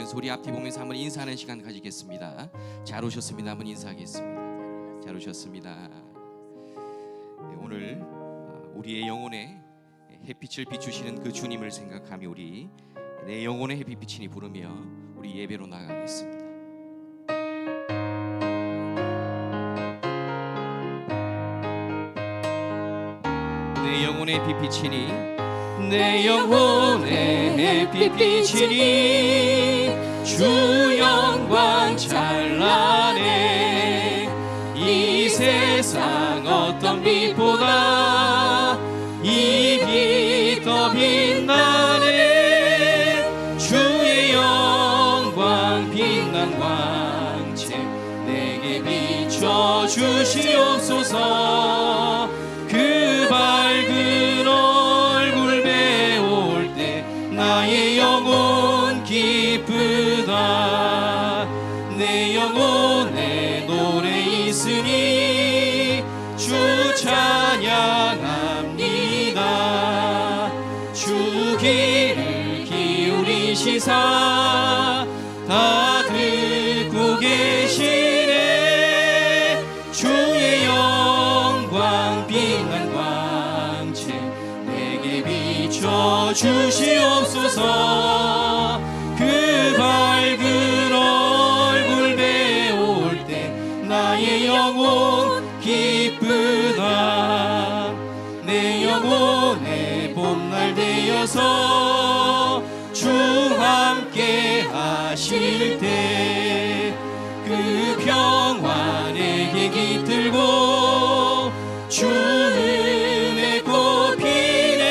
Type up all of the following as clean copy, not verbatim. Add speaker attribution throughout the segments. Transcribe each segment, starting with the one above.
Speaker 1: 기도하면서 우리 앞뒤 보면서 한번 인사하는 시간 가지겠습니다. 잘 오셨습니다. 한번 인사하겠습니다. 잘 오셨습니다. 오늘 우리의 영혼에 햇빛을 비추시는 그 주님을 생각하며 우리 내 영혼의 햇빛이니 부르며 우리 예배로 나가겠습니다. 내 영혼의 빛이니 내 영혼의 햇빛 비치니 주 영광 찬란해. 이 세상 어떤 빛보다 이 빛 더 빛나네. 주의 영광 빛난 광채 내게 비춰 주시옵소서. 그 밝은 얼굴 배울 때 나의 영혼 기쁘다. 내 영혼에 노래 있으니 주 찬양합니다. 주 귀를 기울이시사 다 듣고 계시네. 주의 영광 빛난 광채 내게 비춰 주시옵소서. 그 밝은 얼굴 배울 때 나의 영혼 기쁘다. 내 영혼의 봄날 되어서 주 함께 하실 때 그 평화 내게 깃들고 주 은혜 꽃피네.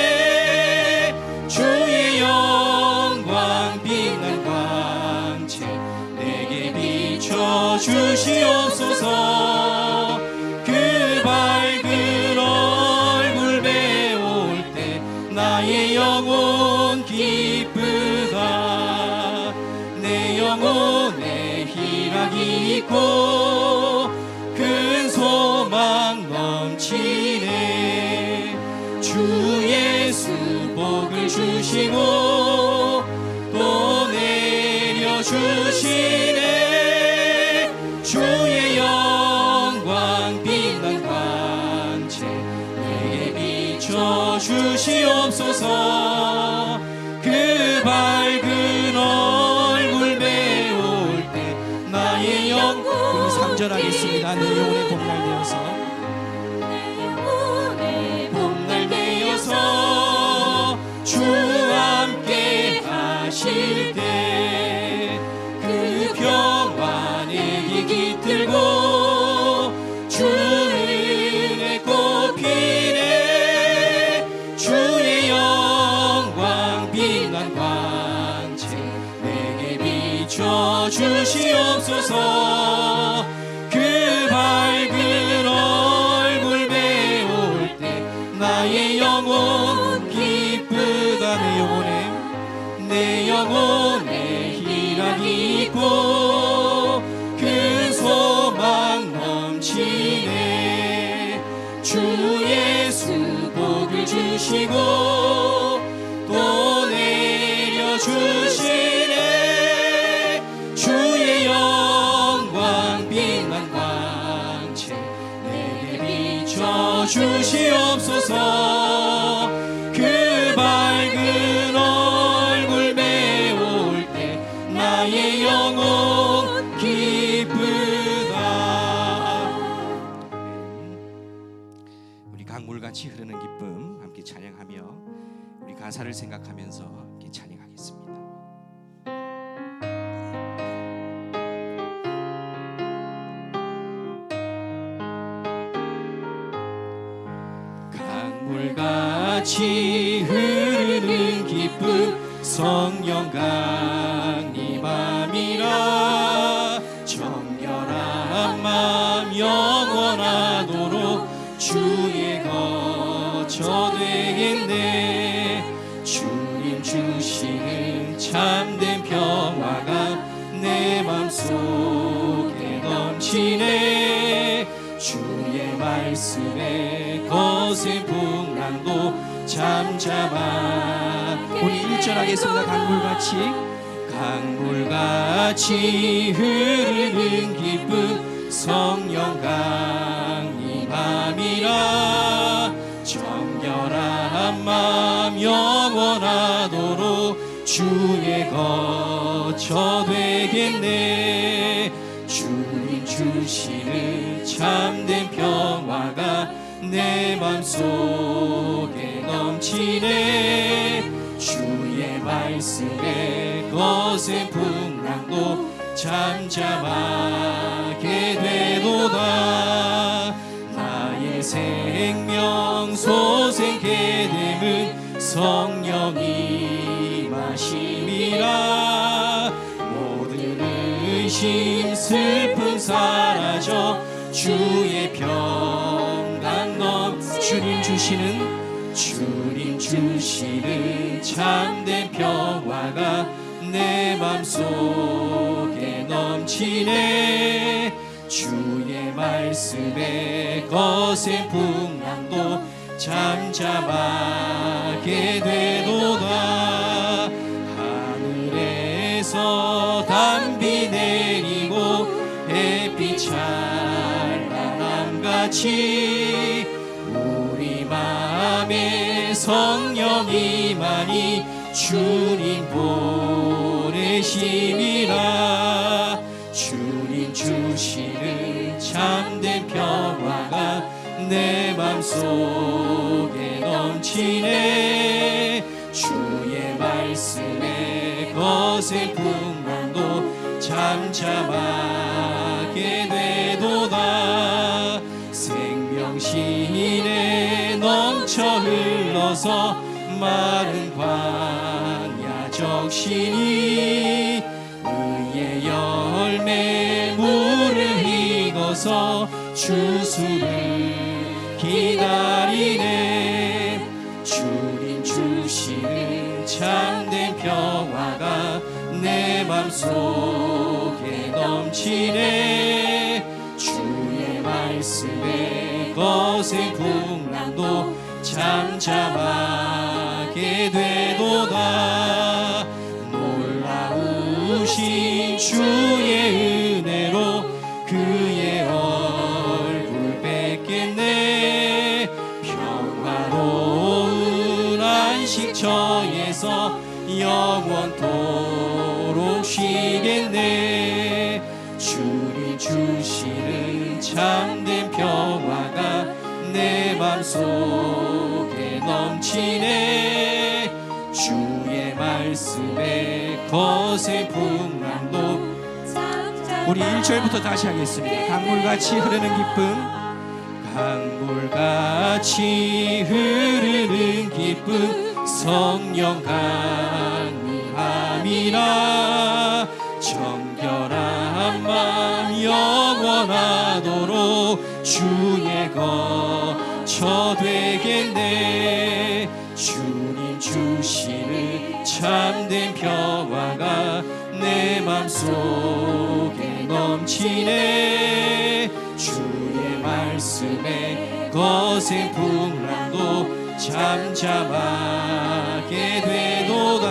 Speaker 1: 주의 영광 빛난 광채 내게 비춰 주시옵소서. 그 밝은 얼굴 배울 때 나의 영혼 기쁘다. 내 영혼에 희락이 있고 큰 소망 넘치네. 주 예수 복을 주시고 또 내려주시네. 주의 영광 빛난 광채 내게 비춰 주시옵소서. 그 밝은 얼굴 배울 때 나의 영혼. 우리 3절 하겠습니다. 내 영혼의 봄날 되어서 봄날 되어서 주 함께 하실 때 그 평화 내게 깃들고 주 은혜 꽃피네. 주의 영광 빛난 광채 내게 비춰 주시옵소서. 그 밝은 얼굴 배울 때 나의 영혼 기쁘다. 내 영혼에 희락이 있고 큰 소망 넘치네. 주 예수 복을 주시고 또 내려주시네. 주의 영광 빛난 광채 내게 비춰 주시옵소서. 그 밝은 얼굴 배울 때 나의 영혼 기쁘다. 우리 강물같이 흐르는 기쁨 함께 찬양하며 우리 가사를 생각하면서 함께 찬양하겠습니다. 강물같이 흐르는 기쁨 성령 강림함이라. 정결한 마음 영원하도록 주의 거처 되겠네. 주님 주시는 참된 평화가 내 맘속에 넘치네. 주의 말씀에 거센 풍랑도 잠잠한. 우리 1절 하겠습니다. 강물같이 강물같이 흐르는 기쁨 성령 강림함이라. 정결한 마음 영원하도록 주의 거처 되겠네. 주님 주시는 참된 평화가 내 맘속에 넘치네. 주의 말씀에 거센 풍랑도 잠잠하게 되도다. 나의 생명 소생케 됨은 성령이 마심이라. 모든 의심 슬픔 사라져 주의 평강 주님 주시는 참된 평화가 내 맘속에 넘치네. 주의 말씀에 거센 풍랑도 잠잠하게 되도다. 하늘에서 단비 내리고 햇빛 찬란함같이 우리 맘에 성령이만이 주님 보내심이라. 주님 주시는 참된 평화가 내 맘속에 넘치네. 주의 말씀에 거센 풍랑도 잠잠하게 되도다. 생명신에 넘쳐 흘러서 마른 광야 적신이 의의 열매 물을 익어서 주수를 기다리네. 주님 주시는 참된 평화가 내 맘속에 넘치네. 주의 말씀에 거센 풍랑도 잠잠하게 되도다. 놀라우신 주의 은혜로 그의 얼굴 뵙겠네. 평화로운 안식처에서 영원토록 쉬겠네. 주님 주시는 참된 평화가 내 맘속에 넘치네. 주의 말씀에 거센 풍랑도 우리 1절부터 다시 하겠습니다. 강물같이 흐르는 기쁨 강물같이 흐르는 기쁨 성령 강림함이라. 정결한 마음 영원하도록 주의 거처 되겠네. 주님 주시는 참된 평화가 내 맘속에 넘치네. 주의 말씀에 거센 풍랑도 잠잠하게 되도다.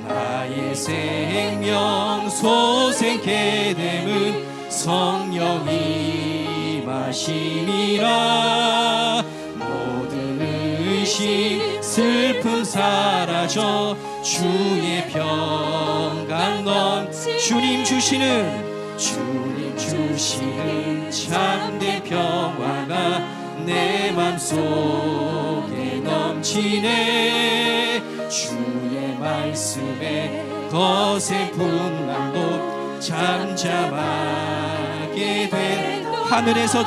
Speaker 1: 나의 생명 소생케 됨은 성령이 마심이라. 모든 의심 슬픔 사라져 주의 평강 주님 주시는 참된 평화가 내 맘속에 넘치네. 주의 말씀에 거센 풍랑도 잠잠하게 된 하늘에서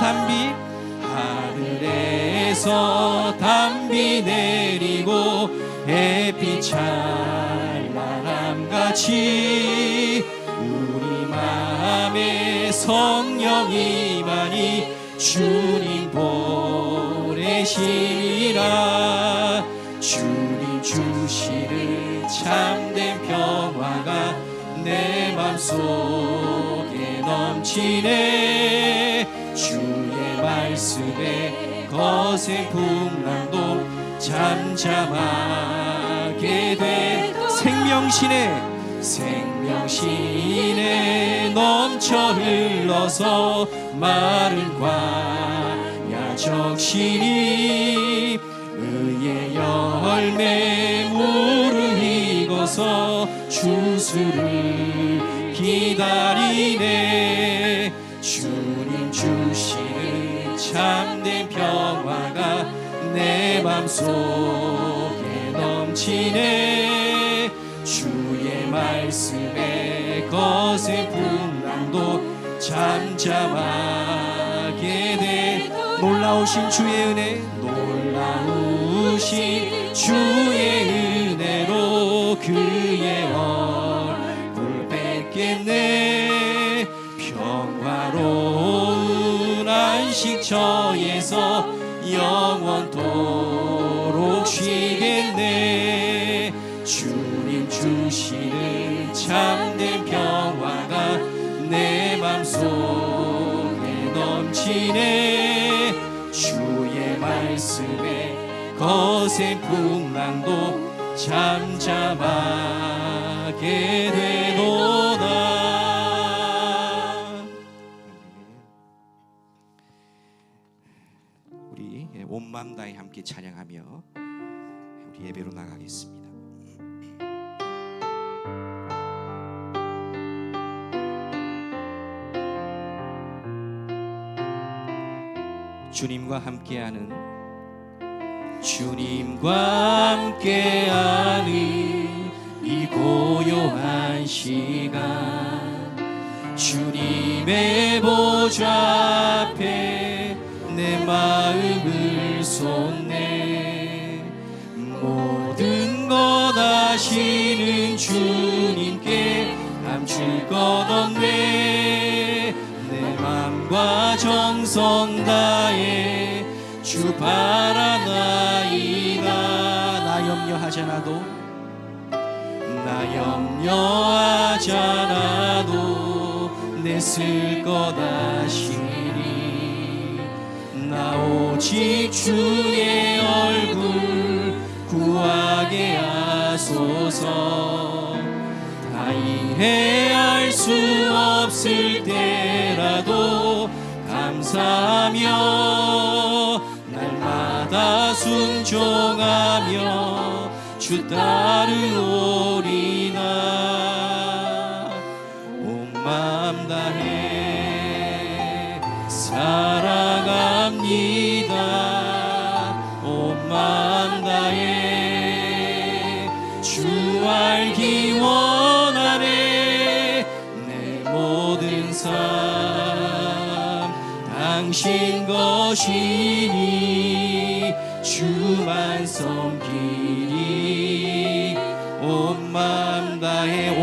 Speaker 1: 단비 내리고 햇빛 찬란함같이 우리 마음에 성령이만이 주님 보내시리라. 주님 주시는 참된 평화가 내 맘속에 넘치네. 주의 말씀에 거센 풍랑도 잠잠하게 된 생명신의 생명신에 넘쳐 흘러서 마른 광야 적시니 의의 열매 무르익어서 주수를 기다리네. 주님 주시는 참된 평화가 내 맘속에 넘치네. 주의 말씀에 거센 풍랑도 잠잠하게 돼. 놀라우신 주의 은혜, 놀라우신 주의 은혜로 그의 얼굴 뵙겠네. 평화로운 안식처에서 영원토록 쉬겠네. 주님 주시는 참된 평화가 내 맘속에 넘치네. 주의 말씀에 거센 풍랑도 잠잠하게 되도다. 우리 온 마음 다해 함께 찬양하며 우리 예배로 나가겠습니다. 주님과 함께하는 이 고요한 시간, 주님의 보좌 앞에 내 마음을 쏟네. 모든 것 아시는 주님께 감출 것 없네. 내 맘과 정성 다해 주 바라나이다. 나 염려하지 않아도 내 쓸 것 아시니. 나 오직 주의 얼굴 구하게 하소서. 다 이해할 수 없을 때라도 감사하며 날마다 순종하며 주 따르오리나. 온 마음 다해 사랑합니다. 온 마음 다해 주 알기 원하네. 내 모든 삶 당신 것이니 주만 섬기리. 온 마음 다해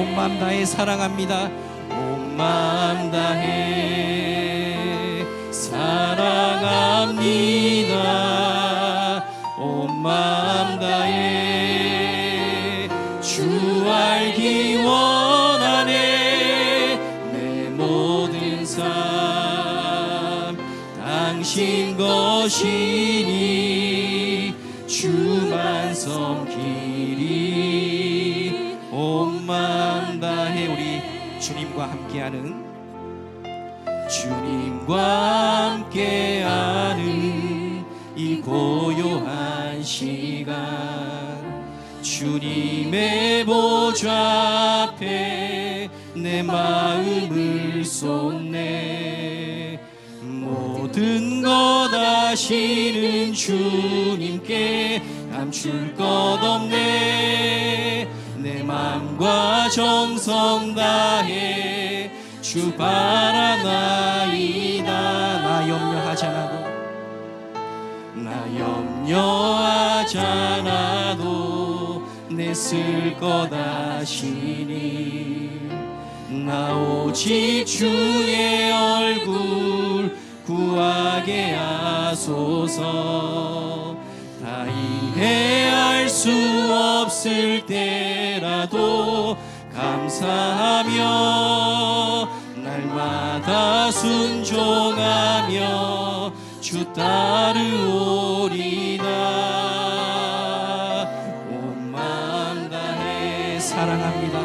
Speaker 1: 사랑합니다. 온 마음 다해 사랑합니다. 온 마음 다해 주 알기 원하네. 내 모든 삶 당신 것이니 주만 섬기리. 온 마음 다해 우리 주님과 함께하는 이 고요한 시간, 주님의 보좌 앞에 내 마음을 쏟네. 모든 것 아시는 주님께 감출 것 없네. 내 맘과 정성 다해 주 바라나이다. 나 염려하지 않아도 내 쓸 것 아시니. 나 오직 주의 얼굴 구하게 하소서. 다 이해할 수 없을 때라도 감사하며 날마다 순종하며 주 따르오리다. 온 마음 다해 사랑합니다.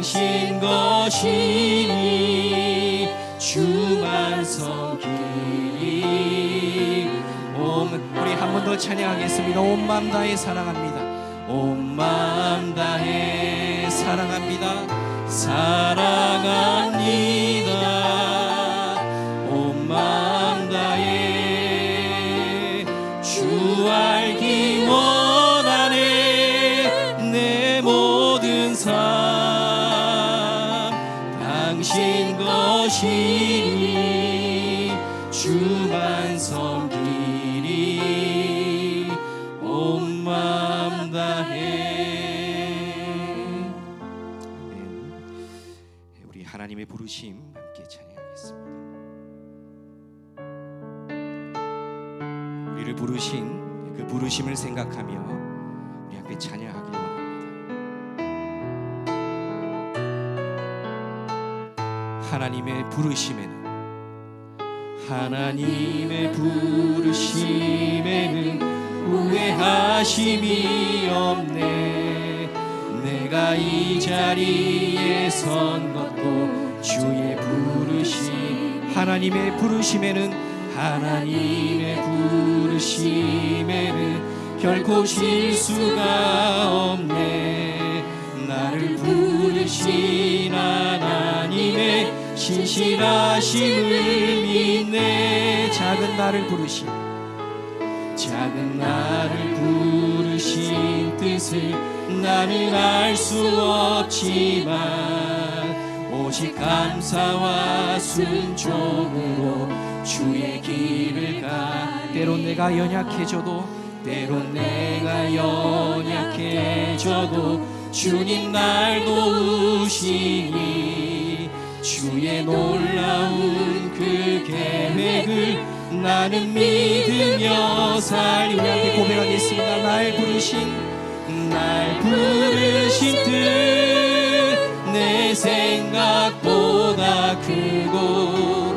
Speaker 1: 당신 것이니 주만 섬기리. 우리 한 번 더 찬양하겠습니다. 온 마음 다해 사랑합니다. 온 마음 다해 사랑합니다. 사랑합니다. 온 마음 다해 주 알기 원하네. 내 모든 삶 당신 것이니 주만 섬기리. 온 마음 다해. 우리 하나님의 부르심 함께 찬양하겠습니다. 우리를 부르신 그 부르심을 생각하며 우리 함께 찬양하길 원합니다. 하나님의 부르심에는 후회하심이 없네. 내가 이 자리에 선 것도 주의 부르심. 하나님의 부르심에는 결코 실수가 없네. 나를 부르신 하나님의 신실하심을 믿네. 작은 나를 부르신 뜻을 나는 알 수 없지만 오직 감사와 순종으로 주의 길을 가. 때론 내가 연약해져도 주님 날 도우시니 주의 놀라운 그 계획을 나는 믿으며 살리. 우리 함께 고백하겠습니다. 날 부르신 뜻 내 생각보다 크고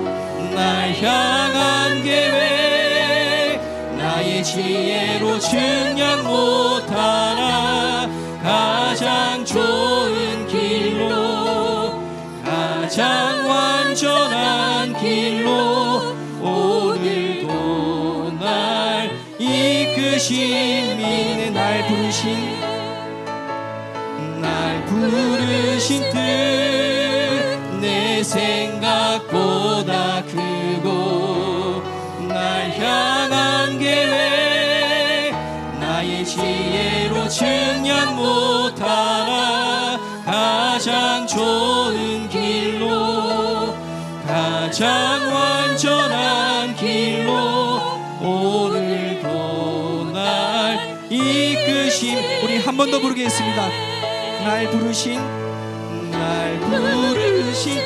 Speaker 1: 날 향한 계획 나의 지혜로 측량 못하나 가장 좋은 길로 가장 완전한 길로 오늘도 날 이끄신 믿네. 날 부르신 뜻 내 생각보다 크고 날 향한 계획 나의 지혜로 측량 못하나 가장 좋은 길로 가장 완전한 길로 오늘도 날 이끄심. 우리 한 번 더 부르겠습니다. 날 부르신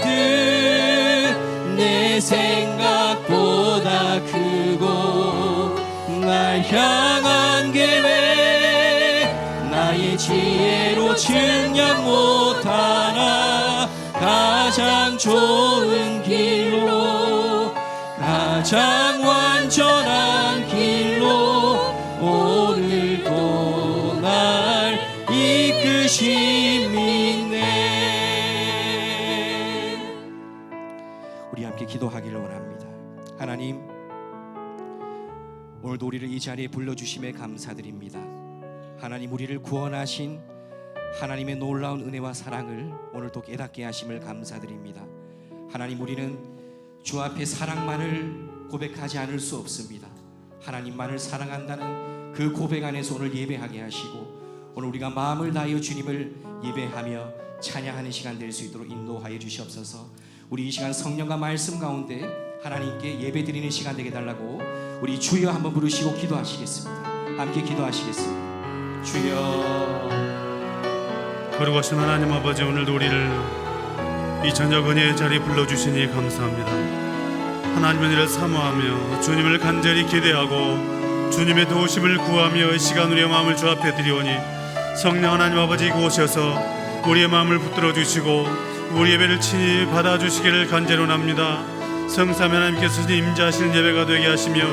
Speaker 1: 뜻 내 생각보다 크고 날 향한 계획 나의 지혜로 측량 못하나 가장 좋은 길로 가장 완전한 길로 오늘도 날 이끄심 믿네. 우리 함께 기도하기를 원합니다. 하나님, 오늘도 우리를 이 자리에 불러주심에 감사드립니다. 하나님, 우리를 구원하신 하나님의 놀라운 은혜와 사랑을 오늘도 깨닫게 하심을 감사드립니다. 하나님, 우리는 주 앞에 사랑만을 고백하지 않을 수 없습니다. 하나님만을 사랑한다는 그 고백 안에서 오늘 예배하게 하시고 오늘 우리가 마음을 다하여 주님을 예배하며 찬양하는 시간 될 수 있도록 인도하여 주시옵소서. 우리 이 시간 성령과 말씀 가운데 하나님께 예배드리는 시간 되게 달라고 우리 주여 한번 부르시고 기도하시겠습니다. 함께 기도하시겠습니다. 주여.
Speaker 2: 거룩하신 하나님 아버지, 오늘도 우리를 이 저녁 은혜의 자리에 불러주시니 감사합니다. 하나님의 은혜를 사모하며 주님을 간절히 기대하고 주님의 도우심을 구하며 이 시간 우리의 마음을 주 앞에 드리오니 성령 하나님 아버지, 이곳에서 우리의 마음을 붙들어 주시고 우리 예배를 친히 받아주시기를 간절히 원합니다. 성삼위 하나님께서 임재하시는 예배가 되게 하시며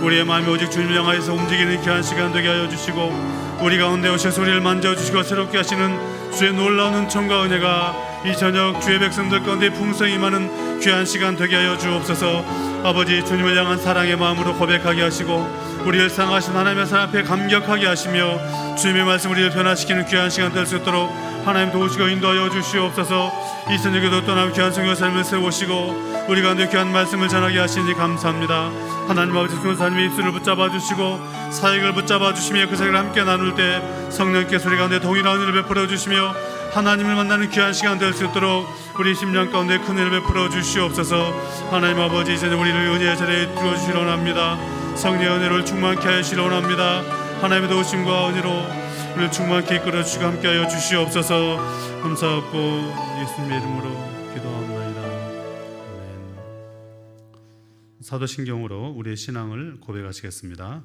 Speaker 2: 우리의 마음이 오직 주님을 향하여서 움직이는 귀한 시간 되게 하여 주시고 우리 가운데 오셔서 우리를 만져주시고 새롭게 하시는 주의 놀라운 은총과 은혜가 이 저녁 주의 백성들 가운데 풍성이 임하는 귀한 시간 되게 하여 주옵소서. 아버지, 주님을 향한 사랑의 마음으로 고백하게 하시고 우리를 사랑하신 하나님의 사랑 앞에 감격하게 하시며 주님의 말씀 우리를 변화시키는 귀한 시간 될 수 있도록 하나님 도우시고 인도하여 주시옵소서. 이 저녁에도 또한 귀한 선교사님을 세우시고 우리 가운데 귀한 말씀을 전하게 하시니 감사합니다. 하나님 아버지, 선교사님의 입술을 붙잡아 주시고 사역을 붙잡아 주시며 그 사역을 함께 나눌 때 성령께서 우리 가운데 동일한 은혜를 베풀어 주시며 하나님을 만나는 귀한 시간 될 수 있도록 우리 심령 가운데 큰 은혜를 베풀어 주시옵소서. 하나님 아버지, 이제 우리를 은혜의 자리에 들어주시려 합니다. 성령의 은혜를 충만케 하시려 원합니다. 하나님의 도우심과 은혜로 우리를 충만케 이끌어 주시고 함께하여 주시옵소서. 감사하고 예수님의 이름으로 기도합니다. 아멘. 사도신경으로 우리의 신앙을 고백하시겠습니다.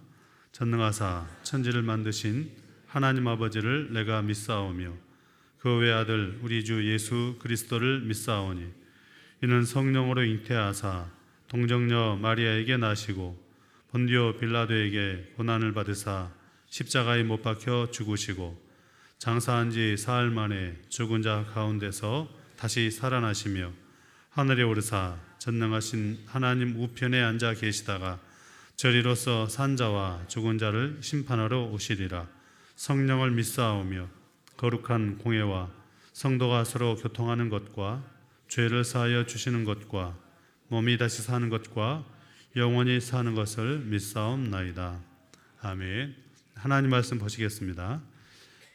Speaker 2: 전능하사 천지를 만드신 하나님 아버지를 내가 믿사오며 그 외아들 우리 주 예수 그리스도를 믿사오니 이는 성령으로 잉태하사 동정녀 마리아에게 나시고 본디오 빌라도에게 고난을 받으사 십자가에 못 박혀 죽으시고 장사한 지 사흘 만에 죽은 자 가운데서 다시 살아나시며 하늘에 오르사 전능하신 하나님 우편에 앉아 계시다가 저리로서 산 자와 죽은 자를 심판하러 오시리라. 성령을 믿사오며 거룩한 공회와 성도가 서로 교통하는 것과 죄를 사하여 주시는 것과 몸이 다시 사는 것과 영원히 사는 것을 믿사옵나이다. 아멘. 하나님 말씀 보시겠습니다.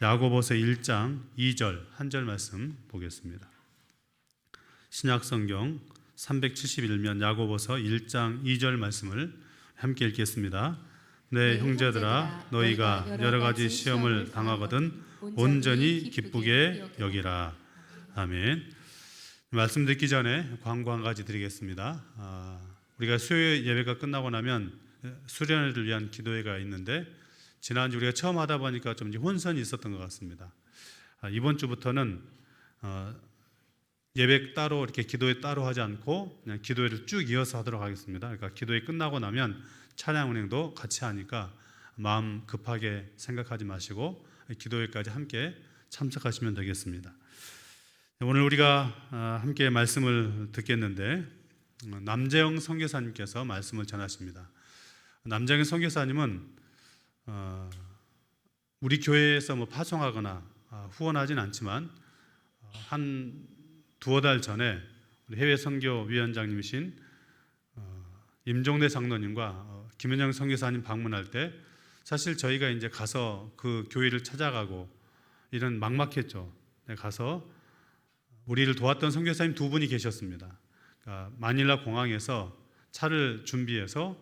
Speaker 2: 야고보서 1장 2절 한 절 말씀 보겠습니다. 신약성경 371면 야고보서 1장 2절 말씀을 함께 읽겠습니다. 내 형제들아, 너희가 여러 가지 시험을 당하거든 온전히 기쁘게 여기라. 아멘. 말씀 듣기 전에 광고 한 가지 드리겠습니다. 우리가 수요 예배가 끝나고 나면 수련회를 위한 기도회가 있는데 지난주 우리가 처음 하다 보니까 좀 혼선이 있었던 것 같습니다. 이번 주부터는 예배 따로 이렇게 기도회 따로 하지 않고 그냥 기도회를 쭉 이어서 하도록 하겠습니다. 그러니까 기도회 끝나고 나면 찬양 운행도 같이 하니까 마음 급하게 생각하지 마시고 기도회까지 함께 참석하시면 되겠습니다. 오늘 우리가 함께 말씀을 듣겠는데 남재영 선교사님께서 말씀을 전하십니다. 남재영 선교사님은 우리 교회에서 파송하거나 후원하진 않지만 한 두어 달 전에 우리 해외 선교 위원장님이신 임종대 장로님과 김은영 선교사님 방문할 때 사실 저희가 이제 가서 그 교회를 찾아가고 이런 막막했죠. 가서 우리를 도왔던 선교사님 두 분이 계셨습니다. 그러니까 마닐라 공항에서 차를 준비해서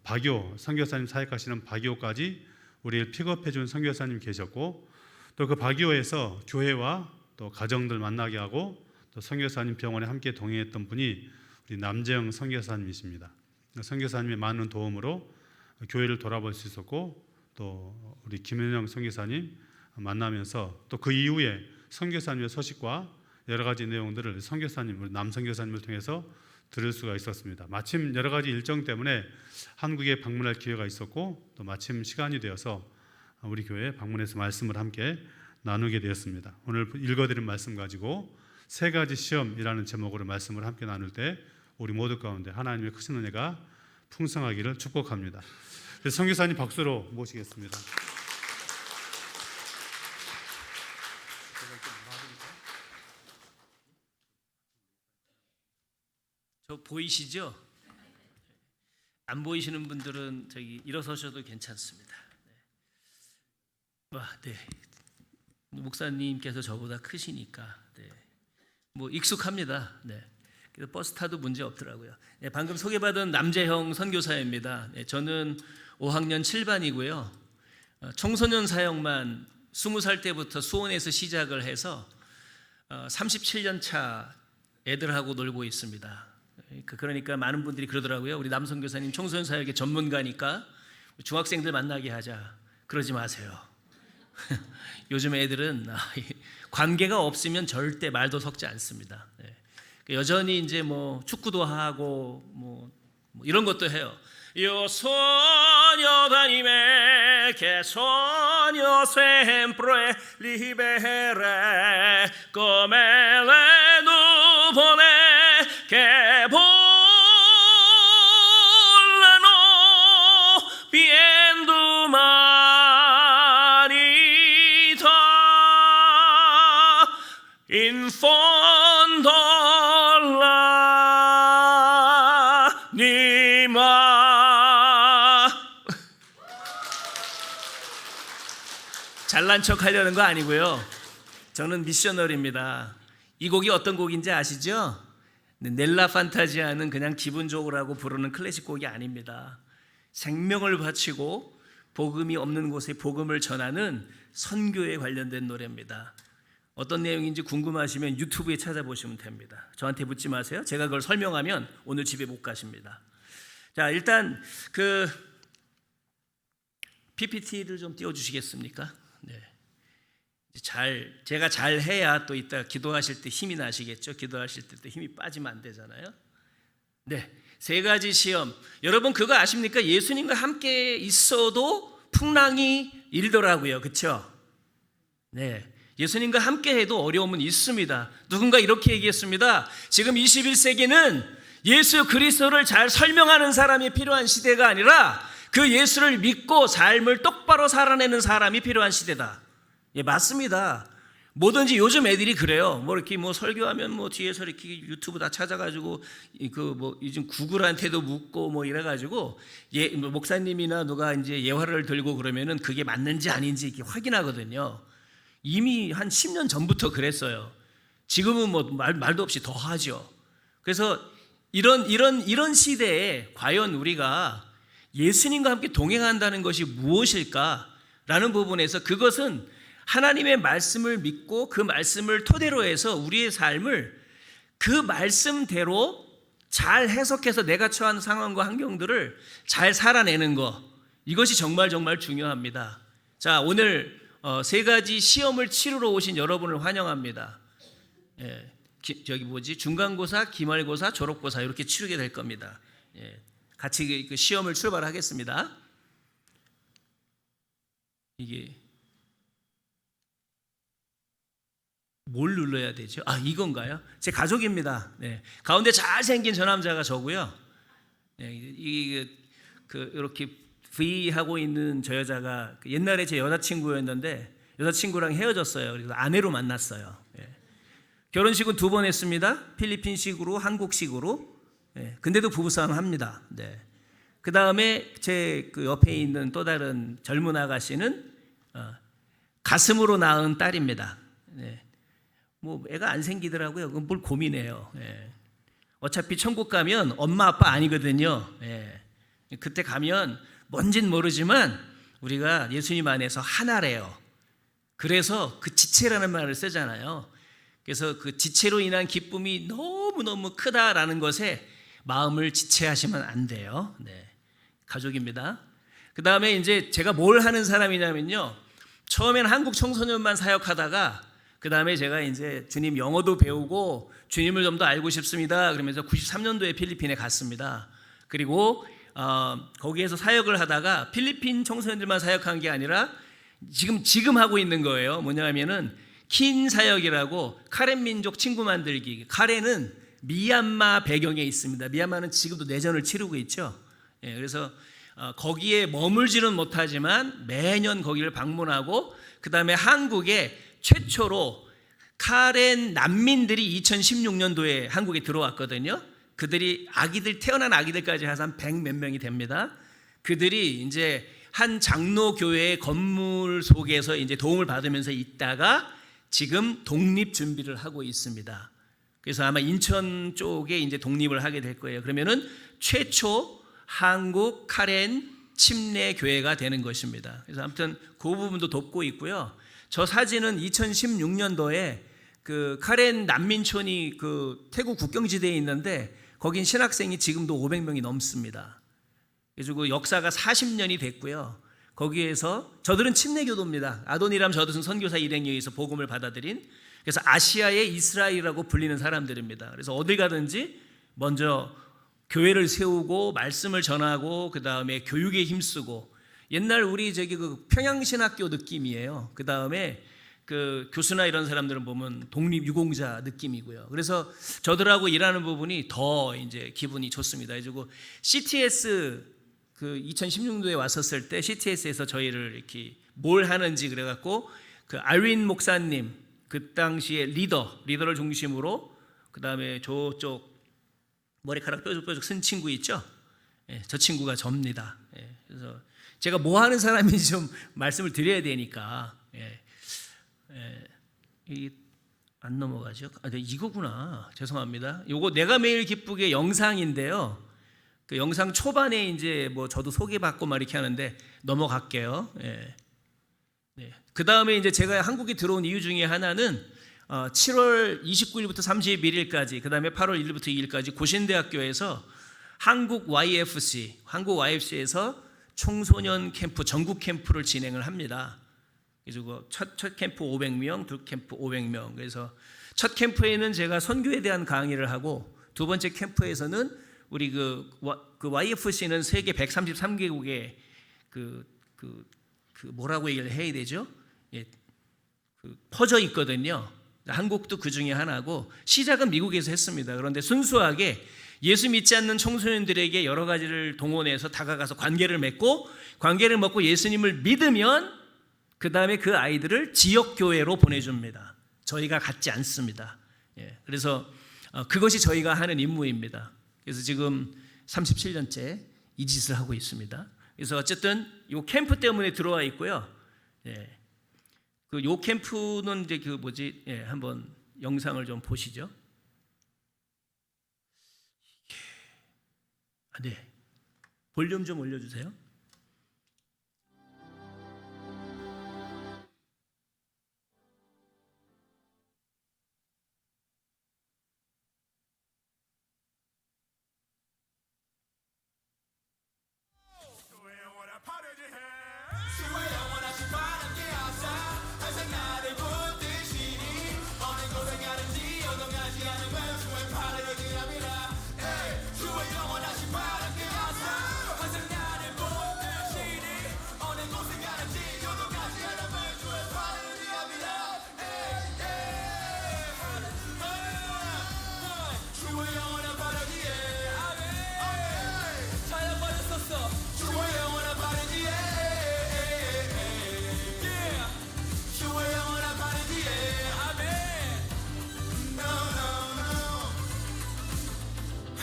Speaker 2: 바교 선교사님 사역하시는 바교까지 우리를 픽업해 준 선교사님 계셨고 또 그 바교에서 교회와 또 가정들 만나게 하고 또 선교사님 병원에 함께 동행했던 분이 우리 남재영 선교사님이십니다. 선교사님의 많은 도움으로 교회를 돌아볼 수 있었고 또 우리 김은영 선교사님 만나면서 또 그 이후에 선교사님의 소식과 여러 가지 내용들을 선교사님, 우리 남 선교사님을 통해서 들을 수가 있었습니다. 마침 여러 가지 일정 때문에 한국에 방문할 기회가 있었고 또 마침 시간이 되어서 우리 교회에 방문해서 말씀을 함께 나누게 되었습니다. 오늘 읽어드린 말씀 가지고 세 가지 시험이라는 제목으로 말씀을 함께 나눌 때 우리 모두 가운데 하나님의 크신 은혜가 풍성하기를 축복합니다. 그래서 선교사님 박수로 모시겠습니다.
Speaker 3: 저 보이시죠? 안 보이시는 분들은 저기 일어서셔도 괜찮습니다. 네. 목사님께서 저보다 크시니까 뭐 익숙합니다. 그래서 버스 타도 문제 없더라고요. 방금 소개받은 남재형 선교사입니다. 저는 5학년 7반이고요. 청소년 사역만 20살 때부터 수원에서 시작을 해서 37년 차 애들하고 놀고 있습니다. 그러니까 많은 분들이 그러더라고요. 우리 남선교사님 청소년 사역의 전문가니까 중학생들 만나게 하자. 그러지 마세요. 요즘 애들은 관계가 없으면 절대 말도 섞지 않습니다. 여전히 이제 뭐 축구도 하고 뭐 이런 것도 해요. Io sogno d'anime che sogno sempre libere come le 인펀달라니마. 잘난 척 하려는 거 아니고요. 저는 미셔널입니다. 이 곡이 어떤 곡인지 아시죠? 넬라 판타지아는 그냥 기분 좋으라고 부르는 클래식 곡이 아닙니다. 생명을 바치고 복음이 없는 곳에 복음을 전하는 선교에 관련된 노래입니다. 어떤 내용인지 궁금하시면 유튜브에 찾아보시면 됩니다. 저한테 묻지 마세요. 제가 그걸 설명하면 오늘 집에 못 가십니다. 자, 일단 그 PPT를 좀 띄워주시겠습니까? 네. 제가 잘 해야 또 이따 기도하실 때 힘이 나시겠죠. 기도하실 때 또 힘이 빠지면 안 되잖아요. 네, 3가지 시험. 여러분 그거 아십니까? 예수님과 함께 있어도 풍랑이 일더라고요. 그렇죠? 네, 예수님과 함께 해도 어려움은 있습니다. 누군가 이렇게 얘기했습니다. 지금 21세기는 예수 그리스도를 잘 설명하는 사람이 필요한 시대가 아니라 그 예수를 믿고 삶을 똑바로 살아내는 사람이 필요한 시대다. 예, 맞습니다. 뭐든지 요즘 애들이 그래요. 뭐 이렇게 뭐 설교하면 뭐 뒤에서 이렇게 유튜브 다 찾아가지고 그 뭐 요즘 구글한테도 묻고 뭐 이래가지고 뭐 목사님이나 누가 이제 예화를 들고 그러면은 그게 맞는지 아닌지 이렇게 확인하거든요. 이미 한 10년 전부터 그랬어요. 지금은 뭐 말도 없이 더 하죠. 그래서 이런 시대에 과연 우리가 예수님과 함께 동행한다는 것이 무엇일까라는 부분에서 그것은 하나님의 말씀을 믿고 그 말씀을 토대로 해서 우리의 삶을 그 말씀대로 잘 해석해서 내가 처한 상황과 환경들을 잘 살아내는 것, 이것이 정말 중요합니다. 자, 오늘 3가지 시험을 치르러 오신 여러분을 환영합니다. 예, 중간고사, 기말고사, 졸업고사 이렇게 치르게 될 겁니다. 예, 같이 그 시험을 출발하겠습니다. 이게 뭘 눌러야 되죠? 아, 이건가요? 제 가족입니다. 네. 가운데 잘생긴 저 남자가 저고요. 네, 이렇게 V 하고 있는 저 여자가 옛날에 제 여자친구였는데 여자친구랑 헤어졌어요. 그래서 아내로 만났어요. 네. 결혼식은 2번 했습니다. 필리핀식으로, 한국식으로. 네. 근데도 부부싸움 합니다. 네. 그 다음에 제 그 옆에 있는 또 다른 젊은 아가씨는 가슴으로 낳은 딸입니다. 네. 뭐 애가 안 생기더라고요. 그건 뭘 고민해요. 예. 어차피 천국 가면 엄마 아빠 아니거든요. 예. 그때 가면 뭔진 모르지만 우리가 예수님 안에서 하나래요. 그래서 그 지체라는 말을 쓰잖아요. 그래서 그 지체로 인한 기쁨이 너무너무 크다라는 것에 마음을 지체하시면 안 돼요. 네. 가족입니다. 그 다음에 이제 제가 뭘 하는 사람이냐면요. 처음에는 한국 청소년만 사역하다가 그 다음에 제가 이제 주님 영어도 배우고 주님을 좀 더 알고 싶습니다. 그러면서 93년도에 필리핀에 갔습니다. 그리고 거기에서 사역을 하다가 필리핀 청소년들만 사역한 게 아니라 지금 하고 있는 거예요. 뭐냐면은 킨 사역이라고 카렌 민족 친구 만들기. 카렌은 미얀마 배경에 있습니다. 미얀마는 지금도 내전을 치르고 있죠. 예, 그래서 거기에 머물지는 못하지만 매년 거기를 방문하고 그 다음에 한국에 최초로 카렌 난민들이 2016년도에 한국에 들어왔거든요. 그들이 태어난 아기들까지 해서 한 100 몇 명이 됩니다. 그들이 이제 한 장로교회의 건물 속에서 이제 도움을 받으면서 있다가 지금 독립 준비를 하고 있습니다. 그래서 아마 인천 쪽에 이제 독립을 하게 될 거예요. 그러면은 최초 한국 카렌 침례 교회가 되는 것입니다. 그래서 아무튼 그 부분도 돕고 있고요. 저 사진은 2016년도에 그 카렌 난민촌이 그 태국 국경지대에 있는데 거긴 신학생이 지금도 500명이 넘습니다. 그래서 그 역사가 40년이 됐고요. 거기에서 저들은 침례교도입니다. 아도니람 저들은 선교사 일행에 의해서 복음을 받아들인, 그래서 아시아의 이스라엘이라고 불리는 사람들입니다. 그래서 어딜 가든지 먼저 교회를 세우고 말씀을 전하고 그 다음에 교육에 힘쓰고, 옛날 우리 그 평양신학교 느낌이에요. 그 다음에 그 교수나 이런 사람들은 보면 독립유공자 느낌이고요. 그래서 저들하고 일하는 부분이 더 이제 기분이 좋습니다. 그리고 CTS 그 2016년도에 왔었을 때 CTS에서 저희를 이렇게 뭘 하는지 그래갖고 그 알윈 목사님, 그 당시에 리더를 중심으로 그 다음에 저쪽 머리카락 뾰족뾰족 쓴 친구 있죠? 예, 저 친구가 접니다. 예, 그래서 제가 뭐 하는 사람인지 좀 말씀을 드려야 되니까 이 안 넘어가죠? 네, 이거구나. 죄송합니다. 요거 내가 매일 기쁘게 영상인데요. 그 영상 초반에 이제 뭐 저도 소개받고 막 이렇게 하는데 넘어갈게요. 예. 네. 그 다음에 이제 제가 한국에 들어온 이유 중에 하나는 7월 29일부터 31일까지, 그 다음에 8월 1일부터 2일까지 고신대학교에서 한국 YFC에서 청소년 캠프, 전국 캠프를 진행을 합니다. 그래서 첫 캠프 500명, 둘 캠프 500명. 그래서 첫 캠프에는 제가 선교에 대한 강의를 하고, 두 번째 캠프에서는 우리 그 YFC는 세계 133개국에 뭐라고 얘기를 해야 되죠? 예, 퍼져 있거든요. 한국도 그 중에 하나고, 시작은 미국에서 했습니다. 그런데 순수하게 예수 믿지 않는 청소년들에게 여러 가지를 동원해서 다가가서 관계를 맺고, 관계를 맺고 예수님을 믿으면 그 다음에 그 아이들을 지역교회로 보내줍니다. 저희가 갖지 않습니다. 예, 그래서 그것이 저희가 하는 임무입니다. 그래서 지금 37년째 이 짓을 하고 있습니다. 그래서 어쨌든 요 캠프 때문에 들어와 있고요. 예, 요 캠프는 이제 한번 영상을 좀 보시죠. 네, 볼륨 좀 올려주세요.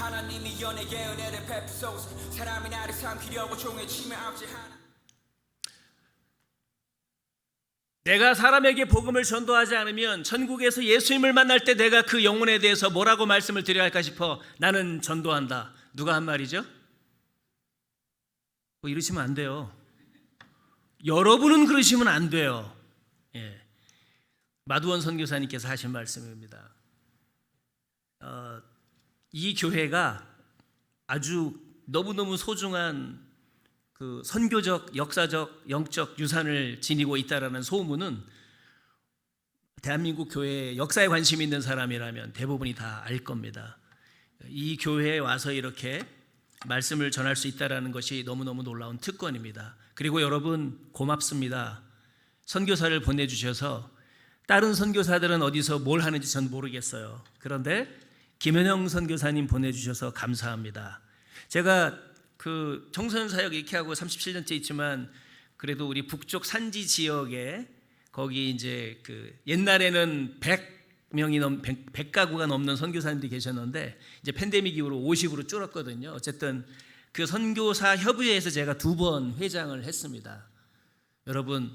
Speaker 4: 하나님이 연에게 은혜를 베푸소서. 사람이 나를 삼키려고 종의 침에 압제하나.
Speaker 3: 내가 사람에게 복음을 전도하지 않으면 천국에서 예수님을 만날 때 내가 그 영혼에 대해서 뭐라고 말씀을 드려야 할까 싶어 나는 전도한다. 누가 한 말이죠? 뭐 이러시면 안 돼요. 여러분은 그러시면 안 돼요. 예. 마두원 선교사님께서 하신 말씀입니다. 이 교회가 아주 너무너무 소중한 그 선교적, 역사적, 영적 유산을 지니고 있다라는 소문은 대한민국 교회의 역사에 관심 있는 사람이라면 대부분이 다 알 겁니다. 이 교회에 와서 이렇게 말씀을 전할 수 있다라는 것이 너무너무 놀라운 특권입니다. 그리고 여러분 고맙습니다. 선교사를 보내주셔서 다른 선교사들은 어디서 뭘 하는지 전 모르겠어요. 그런데 김현영 선교사님 보내주셔서 감사합니다. 제가 그 청소년 사역 이렇게 하고 37년째 있지만 그래도 우리 북쪽 산지 지역에 거기 이제 그 옛날에는 100가구가 넘는 선교사님들이 계셨는데 이제 팬데믹 이후로 50으로 줄었거든요. 어쨌든 그 선교사 협의회에서 제가 2번 회장을 했습니다. 여러분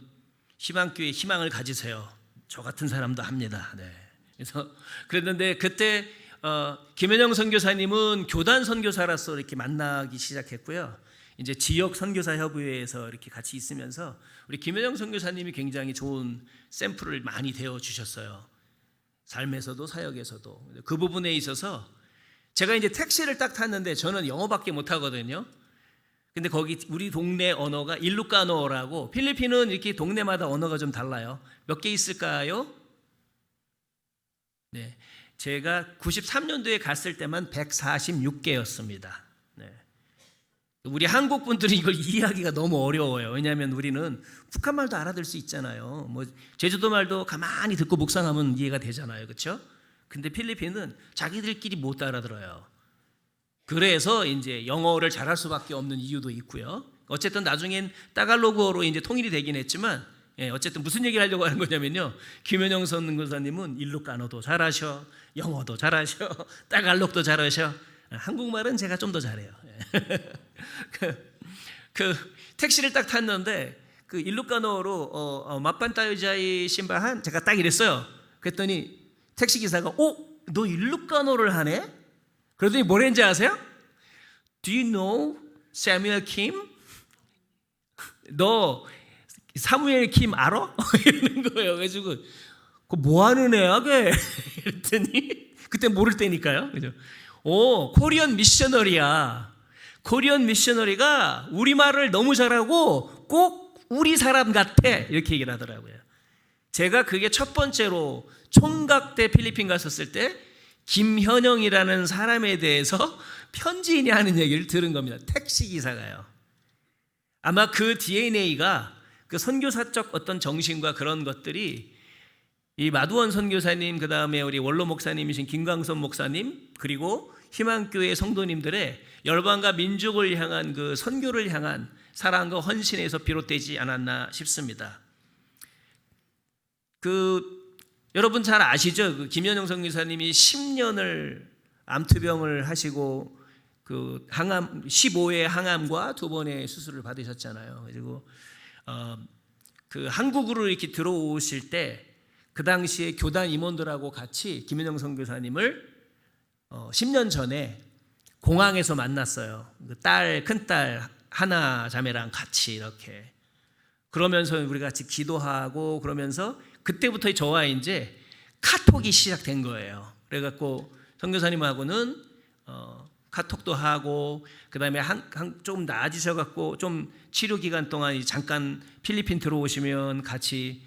Speaker 3: 희망교회 희망을 가지세요. 저 같은 사람도 합니다. 네. 그래서 그랬는데 그때 김현영 선교사님은 교단 선교사로서 이렇게 만나기 시작했고요. 이제 지역 선교사 협의회에서 이렇게 같이 있으면서 우리 김현영 선교사님이 굉장히 좋은 샘플을 많이 되어 주셨어요. 삶에서도 사역에서도. 그 부분에 있어서 제가 이제 택시를 딱 탔는데 저는 영어밖에 못 하거든요. 근데 거기 우리 동네 언어가 일루카노어라고, 필리핀은 이렇게 동네마다 언어가 좀 달라요. 몇 개 있을까요? 네. 제가 93년도에 갔을 때만 146개였습니다. 네. 우리 한국 분들이 이걸 이해하기가 너무 어려워요. 왜냐하면 우리는 북한 말도 알아들 수 있잖아요. 뭐 제주도 말도 가만히 듣고 묵상하면 이해가 되잖아요, 그렇죠? 근데 필리핀은 자기들끼리 못 알아들어요. 그래서 이제 영어를 잘할 수밖에 없는 이유도 있고요. 어쨌든 나중엔 따갈로그어로 이제 통일이 되긴 했지만, 어쨌든 무슨 얘기를 하려고 하는 거냐면요. 김현영 선교사님은 일루카노도 잘하셔, 영어도 잘하셔, 따갈록도 잘하셔. 한국말은 제가 좀 더 잘해요. 그 택시를 딱 탔는데 그 일루카노로 마판타유자이 신바한 제가 딱 이랬어요. 그랬더니 택시 기사가 너 일루카노를 하네? 그러더니 뭐랬는지 아세요? Do you know Samuel Kim? 너 사무엘 킴 알아? 이러는 거예요. 그래가지고 그 뭐 하는 애야, 걔? 이랬더니 그때 모를 때니까요. 그죠? 코리안 미셔너리야. 코리안 미셔너리가 우리말을 너무 잘하고 꼭 우리 사람 같아. 이렇게 얘기를 하더라고요. 제가 그게 첫 번째로 총각 때 필리핀 갔었을 때 김현영이라는 사람에 대해서 편지인이 하는 얘기를 들은 겁니다. 택시기사가요. 아마 그 DNA가 그 선교사적 어떤 정신과 그런 것들이 이 마두원 선교사님, 그 다음에 우리 원로 목사님이신 김광선 목사님, 그리고 희망교회 성도님들의 열방과 민족을 향한 그 선교를 향한 사랑과 헌신에서 비롯되지 않았나 싶습니다. 여러분 잘 아시죠? 그 김현영 선교사님이 10년을 암투병을 하시고 그 항암 15회 항암과 2번의 수술을 받으셨잖아요. 그리고 그 한국으로 이렇게 들어오실 때 그 당시에 교단 임원들하고 같이 김현영 선교사님을 10년 전에 공항에서 만났어요. 그 큰딸 하나 자매랑 같이 이렇게 그러면서 우리 같이 기도하고 그러면서 그때부터 저와 이제 카톡이 시작된 거예요. 그래갖고 선교사님하고는 카톡도 하고 그다음에 좀 나아지셔갖고 좀 치료 기간 동안 잠깐 필리핀 들어오시면 같이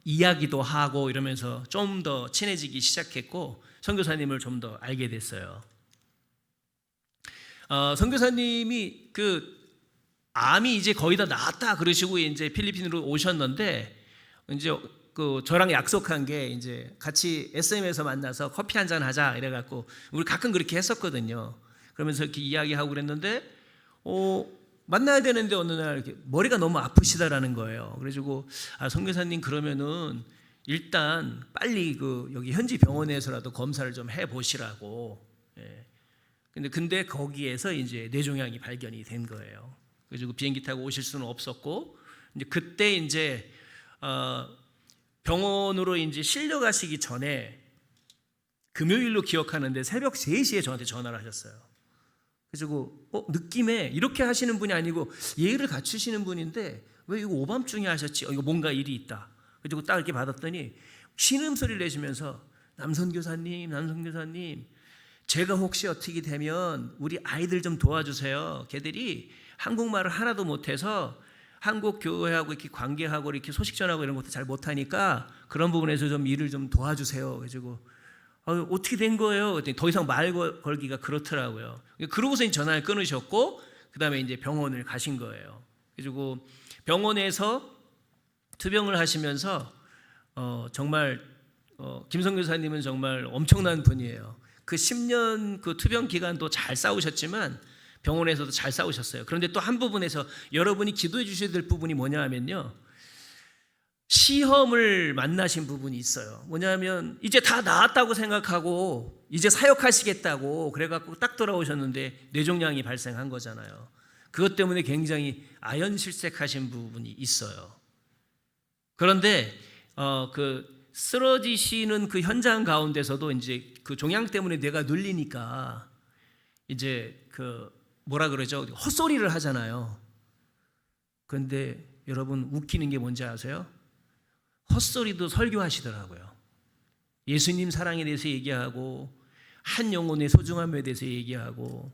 Speaker 3: 이야기도 하고 이러면서 좀 더 친해지기 시작했고 선교사님을 좀 더 알게 됐어요. 선교사님이 그 암이 이제 거의 다 나았다 그러시고 이제 필리핀으로 오셨는데 이제 그 저랑 약속한 게 이제 같이 SM에서 만나서 커피 한잔 하자 이래갖고 우리 가끔 그렇게 했었거든요. 그러면서 이렇게 이야기하고 그랬는데 만나야 되는데 어느 날 이렇게 머리가 너무 아프시다라는 거예요. 그래가지고 선교사님 그러면은 일단 빨리 그 여기 현지 병원에서라도 검사를 좀 해보시라고. 근데 거기에서 이제 뇌종양이 발견이 된 거예요. 그래서 비행기 타고 오실 수는 없었고 이제 그때 이제 병원으로 이제 실려가시기 전에 금요일로 기억하는데 새벽 3시에 저한테 전화를 하셨어요. 그래서 느낌에 이렇게 하시는 분이 아니고 예의를 갖추시는 분인데 왜 이거 오밤중에 하셨지? 이거 뭔가 일이 있다. 그리고 딱 이렇게 받았더니 신음소리를 내시면서 남선교사님 제가 혹시 어떻게 되면 우리 아이들 좀 도와주세요. 걔들이 한국말을 하나도 못해서 한국 교회하고 이렇게 관계하고 이렇게 소식 전하고 이런 것도 잘 못하니까 그런 부분에서 좀 일을 좀 도와주세요. 그래가지고 어떻게 된 거예요? 그랬더니 더 이상 말 걸기가 그렇더라고요. 그러고서 전화를 끊으셨고 그 다음에 이제 병원을 가신 거예요. 그리고 병원에서 투병을 하시면서 정말 김성 교사님은 정말 엄청난 분이에요. 그 10년 그 투병 기간도 잘 싸우셨지만 병원에서도 잘 싸우셨어요. 그런데 또 한 부분에서 여러분이 기도해 주셔야 될 부분이 뭐냐 하면요, 시험을 만나신 부분이 있어요. 뭐냐면 이제 다 나았다고 생각하고 이제 사역하시겠다고 그래갖고 딱 돌아오셨는데 뇌종양이 발생한 거잖아요. 그것 때문에 굉장히 아연실색하신 부분이 있어요. 그런데 그 쓰러지시는 그 현장 가운데서도 이제 그 종양 때문에 뇌가 눌리니까 이제 그 뭐라 그러죠? 헛소리를 하잖아요. 그런데 여러분 웃기는 게 뭔지 아세요? 헛소리도 설교하시더라고요. 예수님 사랑에 대해서 얘기하고 한 영혼의 소중함에 대해서 얘기하고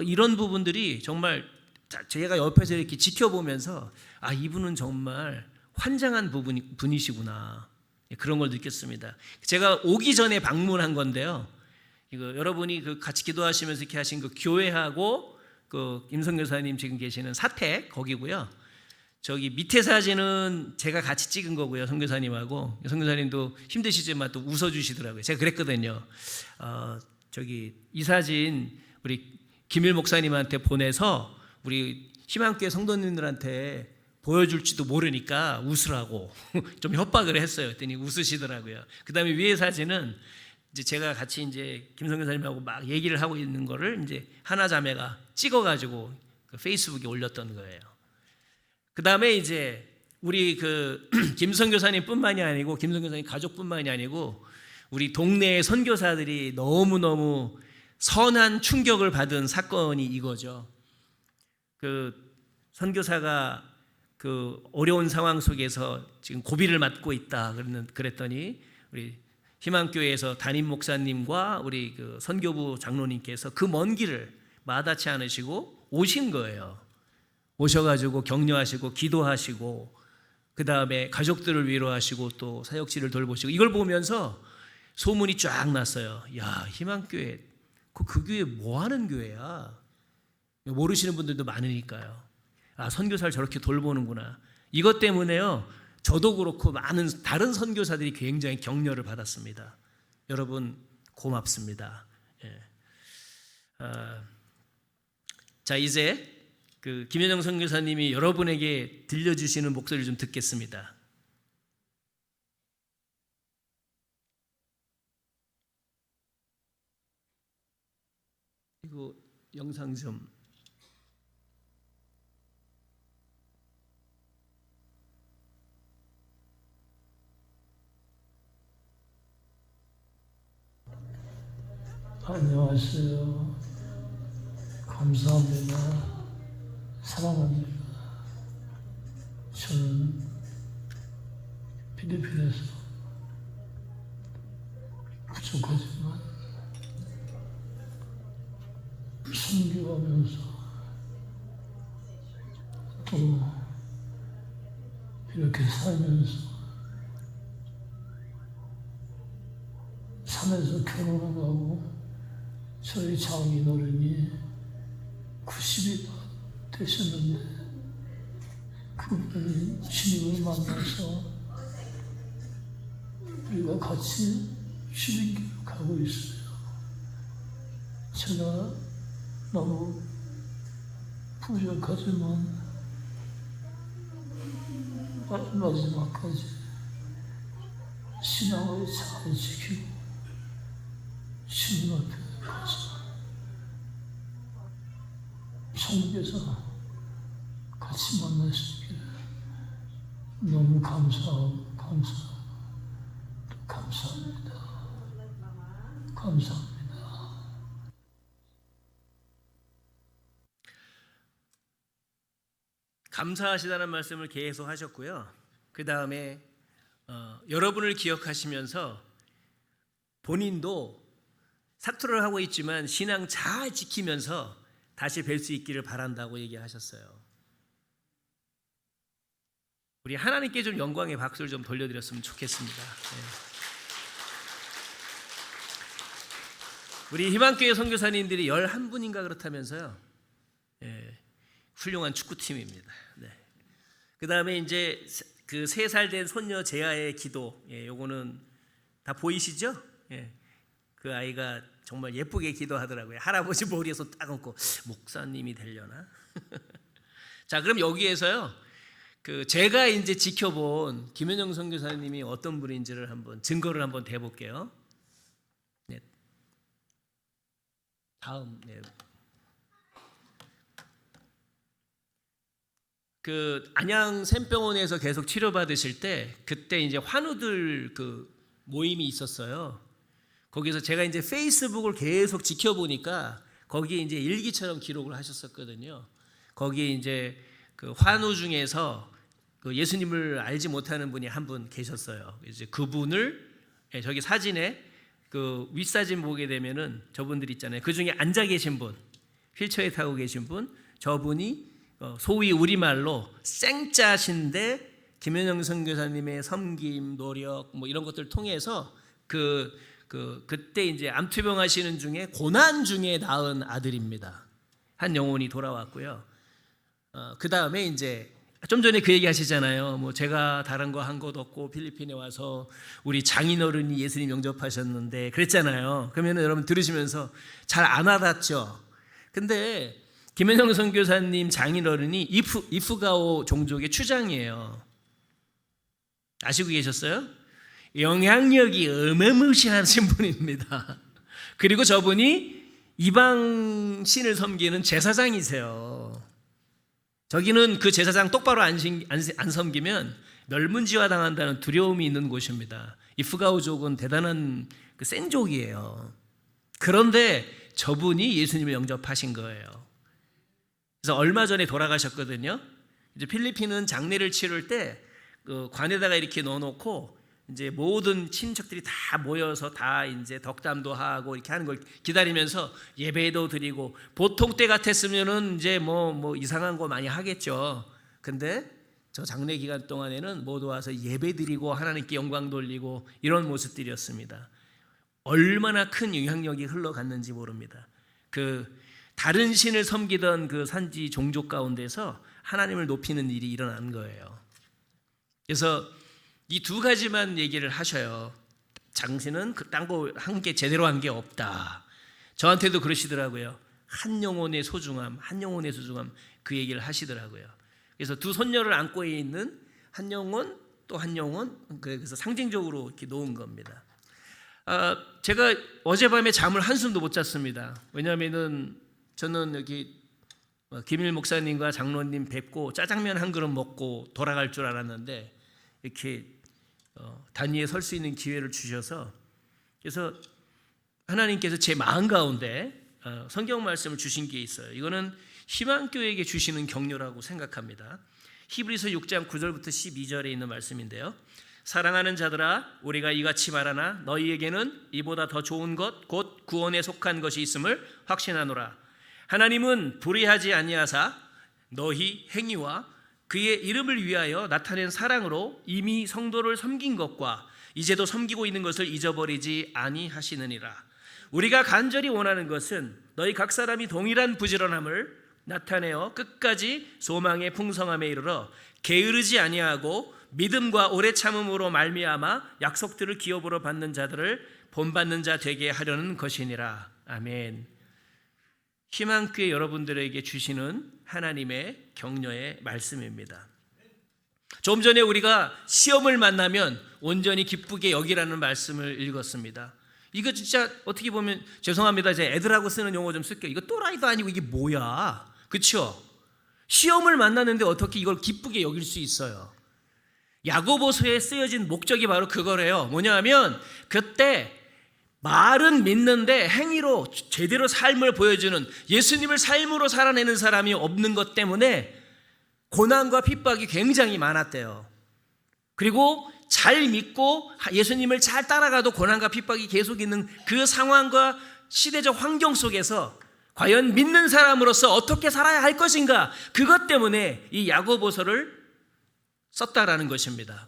Speaker 3: 이런 부분들이 정말 제가 옆에서 이렇게 지켜보면서 이분은 정말 환장한 분이시구나 그런 걸 느꼈습니다. 제가 오기 전에 방문한 건데요. 이거 여러분이 그 같이 기도하시면서 이렇게 하신 그 교회하고 그 임성 교사님 지금 계시는 사택 거기고요. 저기 밑에 사진은 제가 같이 찍은 거고요. 선교사님하고 선교사님도 힘드시지만 또 웃어주시더라고요. 제가 그랬거든요. 저기 이 사진 우리 김일 목사님한테 보내서 우리 희망교회 성도님들한테 보여줄지도 모르니까 웃으라고 좀 협박을 했어요. 그랬더니 웃으시더라고요. 그다음에 위에 사진은 이제 제가 같이 이제 김성근 사님하고 막 얘기를 하고 있는 거를 이제 하나 자매가 찍어가지고 그 페이스북에 올렸던 거예요. 그다음에 이제 우리 그 김성 교사님뿐만이 아니고 김성 교사님 가족뿐만이 아니고 우리 동네의 선교사들이 너무너무 선한 충격을 받은 사건이 이거죠. 그 선교사가 그 어려운 상황 속에서 지금 고비를 맞고 있다 그랬더니 우리 희망교회에서 담임 목사님과 우리 그 선교부 장로님께서 그 먼 길을 마다치 않으시고 오신 거예요. 오셔가지고 격려하시고 기도하시고 그 다음에 가족들을 위로하시고 또 사역지를 돌보시고 이걸 보면서 소문이 쫙 났어요. 야, 희망교회 그 교회 뭐 하는 교회야? 모르시는 분들도 많으니까요. 아, 선교사를 저렇게 돌보는구나. 이것 때문에요. 저도 그렇고 많은 다른 선교사들이 굉장히 격려를 받았습니다. 여러분 고맙습니다. 예. 자, 이제 그 김현정 선교사님이 여러분에게 들려주시는 목소리를 좀 듣겠습니다. 이거 영상 좀.
Speaker 5: 안녕하세요. 감사합니다. 사랑합니다. 저는 필리핀에서 부족하지만 선교하면서 또 이렇게 살면서 산에서 결혼을 하고 저희 장인어른이 90이 되셨는데 그분이 주님을 만나서 우리가 같이 주님께로 가고 있어요. 제가 너무 부족하지만 마지막까지 신앙을 잘 지키고 주님 앞에 가서 성교사 같이 만날 수 있기를 너무 감사합니다. 감사합니다.
Speaker 3: 감사하시다는 말씀을 계속 하셨고요. 그 다음에 여러분을 기억하시면서 본인도 사투를 하고 있지만 신앙 잘 지키면서 다시 뵐 수 있기를 바란다고 얘기하셨어요. 우리 하나님께 좀 영광의 박수를 좀 돌려드렸으면 좋겠습니다. 네. 우리 희망교회 선교사님들이 11분인가 그렇다면서요. 네. 훌륭한 축구팀입니다. 네. 그 다음에 이제 그 3살 된 손녀 제아의 기도, 요거는 다 보이시죠? 그 아이가 정말 예쁘게 기도하더라고요. 할아버지 머리에 손 딱 얹고 목사님이 되려나? 자, 그럼 여기에서요. 그 제가 이제 지켜본 김현정 선교사님이 어떤 분인지를 한번 증거를 한번 대볼게요. 네. 다음. 네. 그 안양 샘병원에서 계속 치료받으실 때 그때 이제 환우들 그 모임이 있었어요. 거기서 제가 이제 페이스북을 계속 지켜보니까 거기에 이제 일기처럼 기록을 하셨었거든요. 거기에 이제 그 환우 중에서 그 예수님을 알지 못하는 분이 한 분 계셨어요. 이제 그분을 저기 사진에 그 윗사진 보게 되면은 저분들 있잖아요. 그 중에 앉아 계신 분, 휠체어에 타고 계신 분, 저분이 소위 우리말로 생짜신데 김현정 선교사님의 섬김, 노력 뭐 이런 것들을 통해서 그때 이제 암투병 하시는 중에 고난 중에 낳은 아들입니다. 한 영혼이 돌아왔고요. 그 다음에 이제 좀 전에 그 얘기 하시잖아요. 뭐 제가 다른 거 한 것 없고 필리핀에 와서 우리 장인어른이 예수님 영접하셨는데 그랬잖아요. 그러면 여러분 들으시면서 잘 안 와닿죠. 근데 김현영 선교사님 장인어른이 이프가오 종족의 추장이에요. 아시고 계셨어요? 영향력이 어마무시하신 분입니다. 그리고 저분이 이방 신을 섬기는 제사장이세요. 저기는 그 제사장 똑바로 안 섬기면 멸문지화 당한다는 두려움이 있는 곳입니다. 이프가오족은 대단한 그 센족이에요. 그런데 저분이 예수님을 영접하신 거예요. 그래서 얼마 전에 돌아가셨거든요. 이제 필리핀은 장례를 치를 때 그 관에다가 이렇게 넣어놓고 이제 모든 친척들이 다 모여서 다 이제 덕담도 하고 이렇게 하는 걸 기다리면서 예배도 드리고, 보통 때 같았으면은 이제 뭐 이상한 거 많이 하겠죠. 근데 저 장례 기간 동안에는 모두 와서 예배 드리고 하나님께 영광 돌리고 이런 모습들이었습니다. 얼마나 큰 영향력이 흘러갔는지 모릅니다. 그 다른 신을 섬기던 그 산지 종족 가운데서 하나님을 높이는 일이 일어난 거예요. 그래서 이 두 가지만 얘기를 하셔요. 당신은 딴 거 한 게 제대로 한 게 없다. 저한테도 그러시더라고요. 한 영혼의 소중함, 한 영혼의 소중함, 그 얘기를 하시더라고요. 그래서 두 손녀를 안고 있는 한 영혼 또 한 영혼, 그래서 상징적으로 이렇게 놓은 겁니다. 제가 어젯밤에 잠을 한숨도 못 잤습니다. 왜냐하면은 저는 여기 김일 목사님과 장로님 뵙고 짜장면 한 그릇 먹고 돌아갈 줄 알았는데 이렇게 단위에 설 수 있는 기회를 주셔서, 그래서 하나님께서 제 마음 가운데 성경 말씀을 주신 게 있어요. 이거는 희망교회에게 주시는 격려라고 생각합니다. 히브리서 6장 9절부터 12절에 있는 말씀인데요. 사랑하는 자들아, 우리가 이같이 말하나 너희에게는 이보다 더 좋은 것 곧 구원에 속한 것이 있음을 확신하노라. 하나님은 불의하지 아니하사 너희 행위와 그의 이름을 위하여 나타낸 사랑으로 이미 성도를 섬긴 것과 이제도 섬기고 있는 것을 잊어버리지 아니하시느니라. 우리가 간절히 원하는 것은 너희 각 사람이 동일한 부지런함을 나타내어 끝까지 소망의 풍성함에 이르러 게으르지 아니하고 믿음과 오래 참음으로 말미암아 약속들을 기업으로 받는 자들을 본받는 자 되게 하려는 것이니라. 아멘. 희망교회 여러분들에게 주시는 하나님의 격려의 말씀입니다. 좀 전에 우리가 시험을 만나면 온전히 기쁘게 여기라는 말씀을 읽었습니다. 이거 진짜 어떻게 보면 죄송합니다. 제 애들하고 쓰는 용어 좀 쓸게요. 이거 또라이도 아니고 이게 뭐야? 그렇죠? 시험을 만났는데 어떻게 이걸 기쁘게 여길 수 있어요? 야고보서에 쓰여진 목적이 바로 그거래요. 뭐냐 하면 그때 말은 믿는데 행위로 제대로 삶을 보여주는, 예수님을 삶으로 살아내는 사람이 없는 것 때문에 고난과 핍박이 굉장히 많았대요. 그리고 잘 믿고 예수님을 잘 따라가도 고난과 핍박이 계속 있는 그 상황과 시대적 환경 속에서 과연 믿는 사람으로서 어떻게 살아야 할 것인가, 그것 때문에 이 야고보서를 썼다라는 것입니다.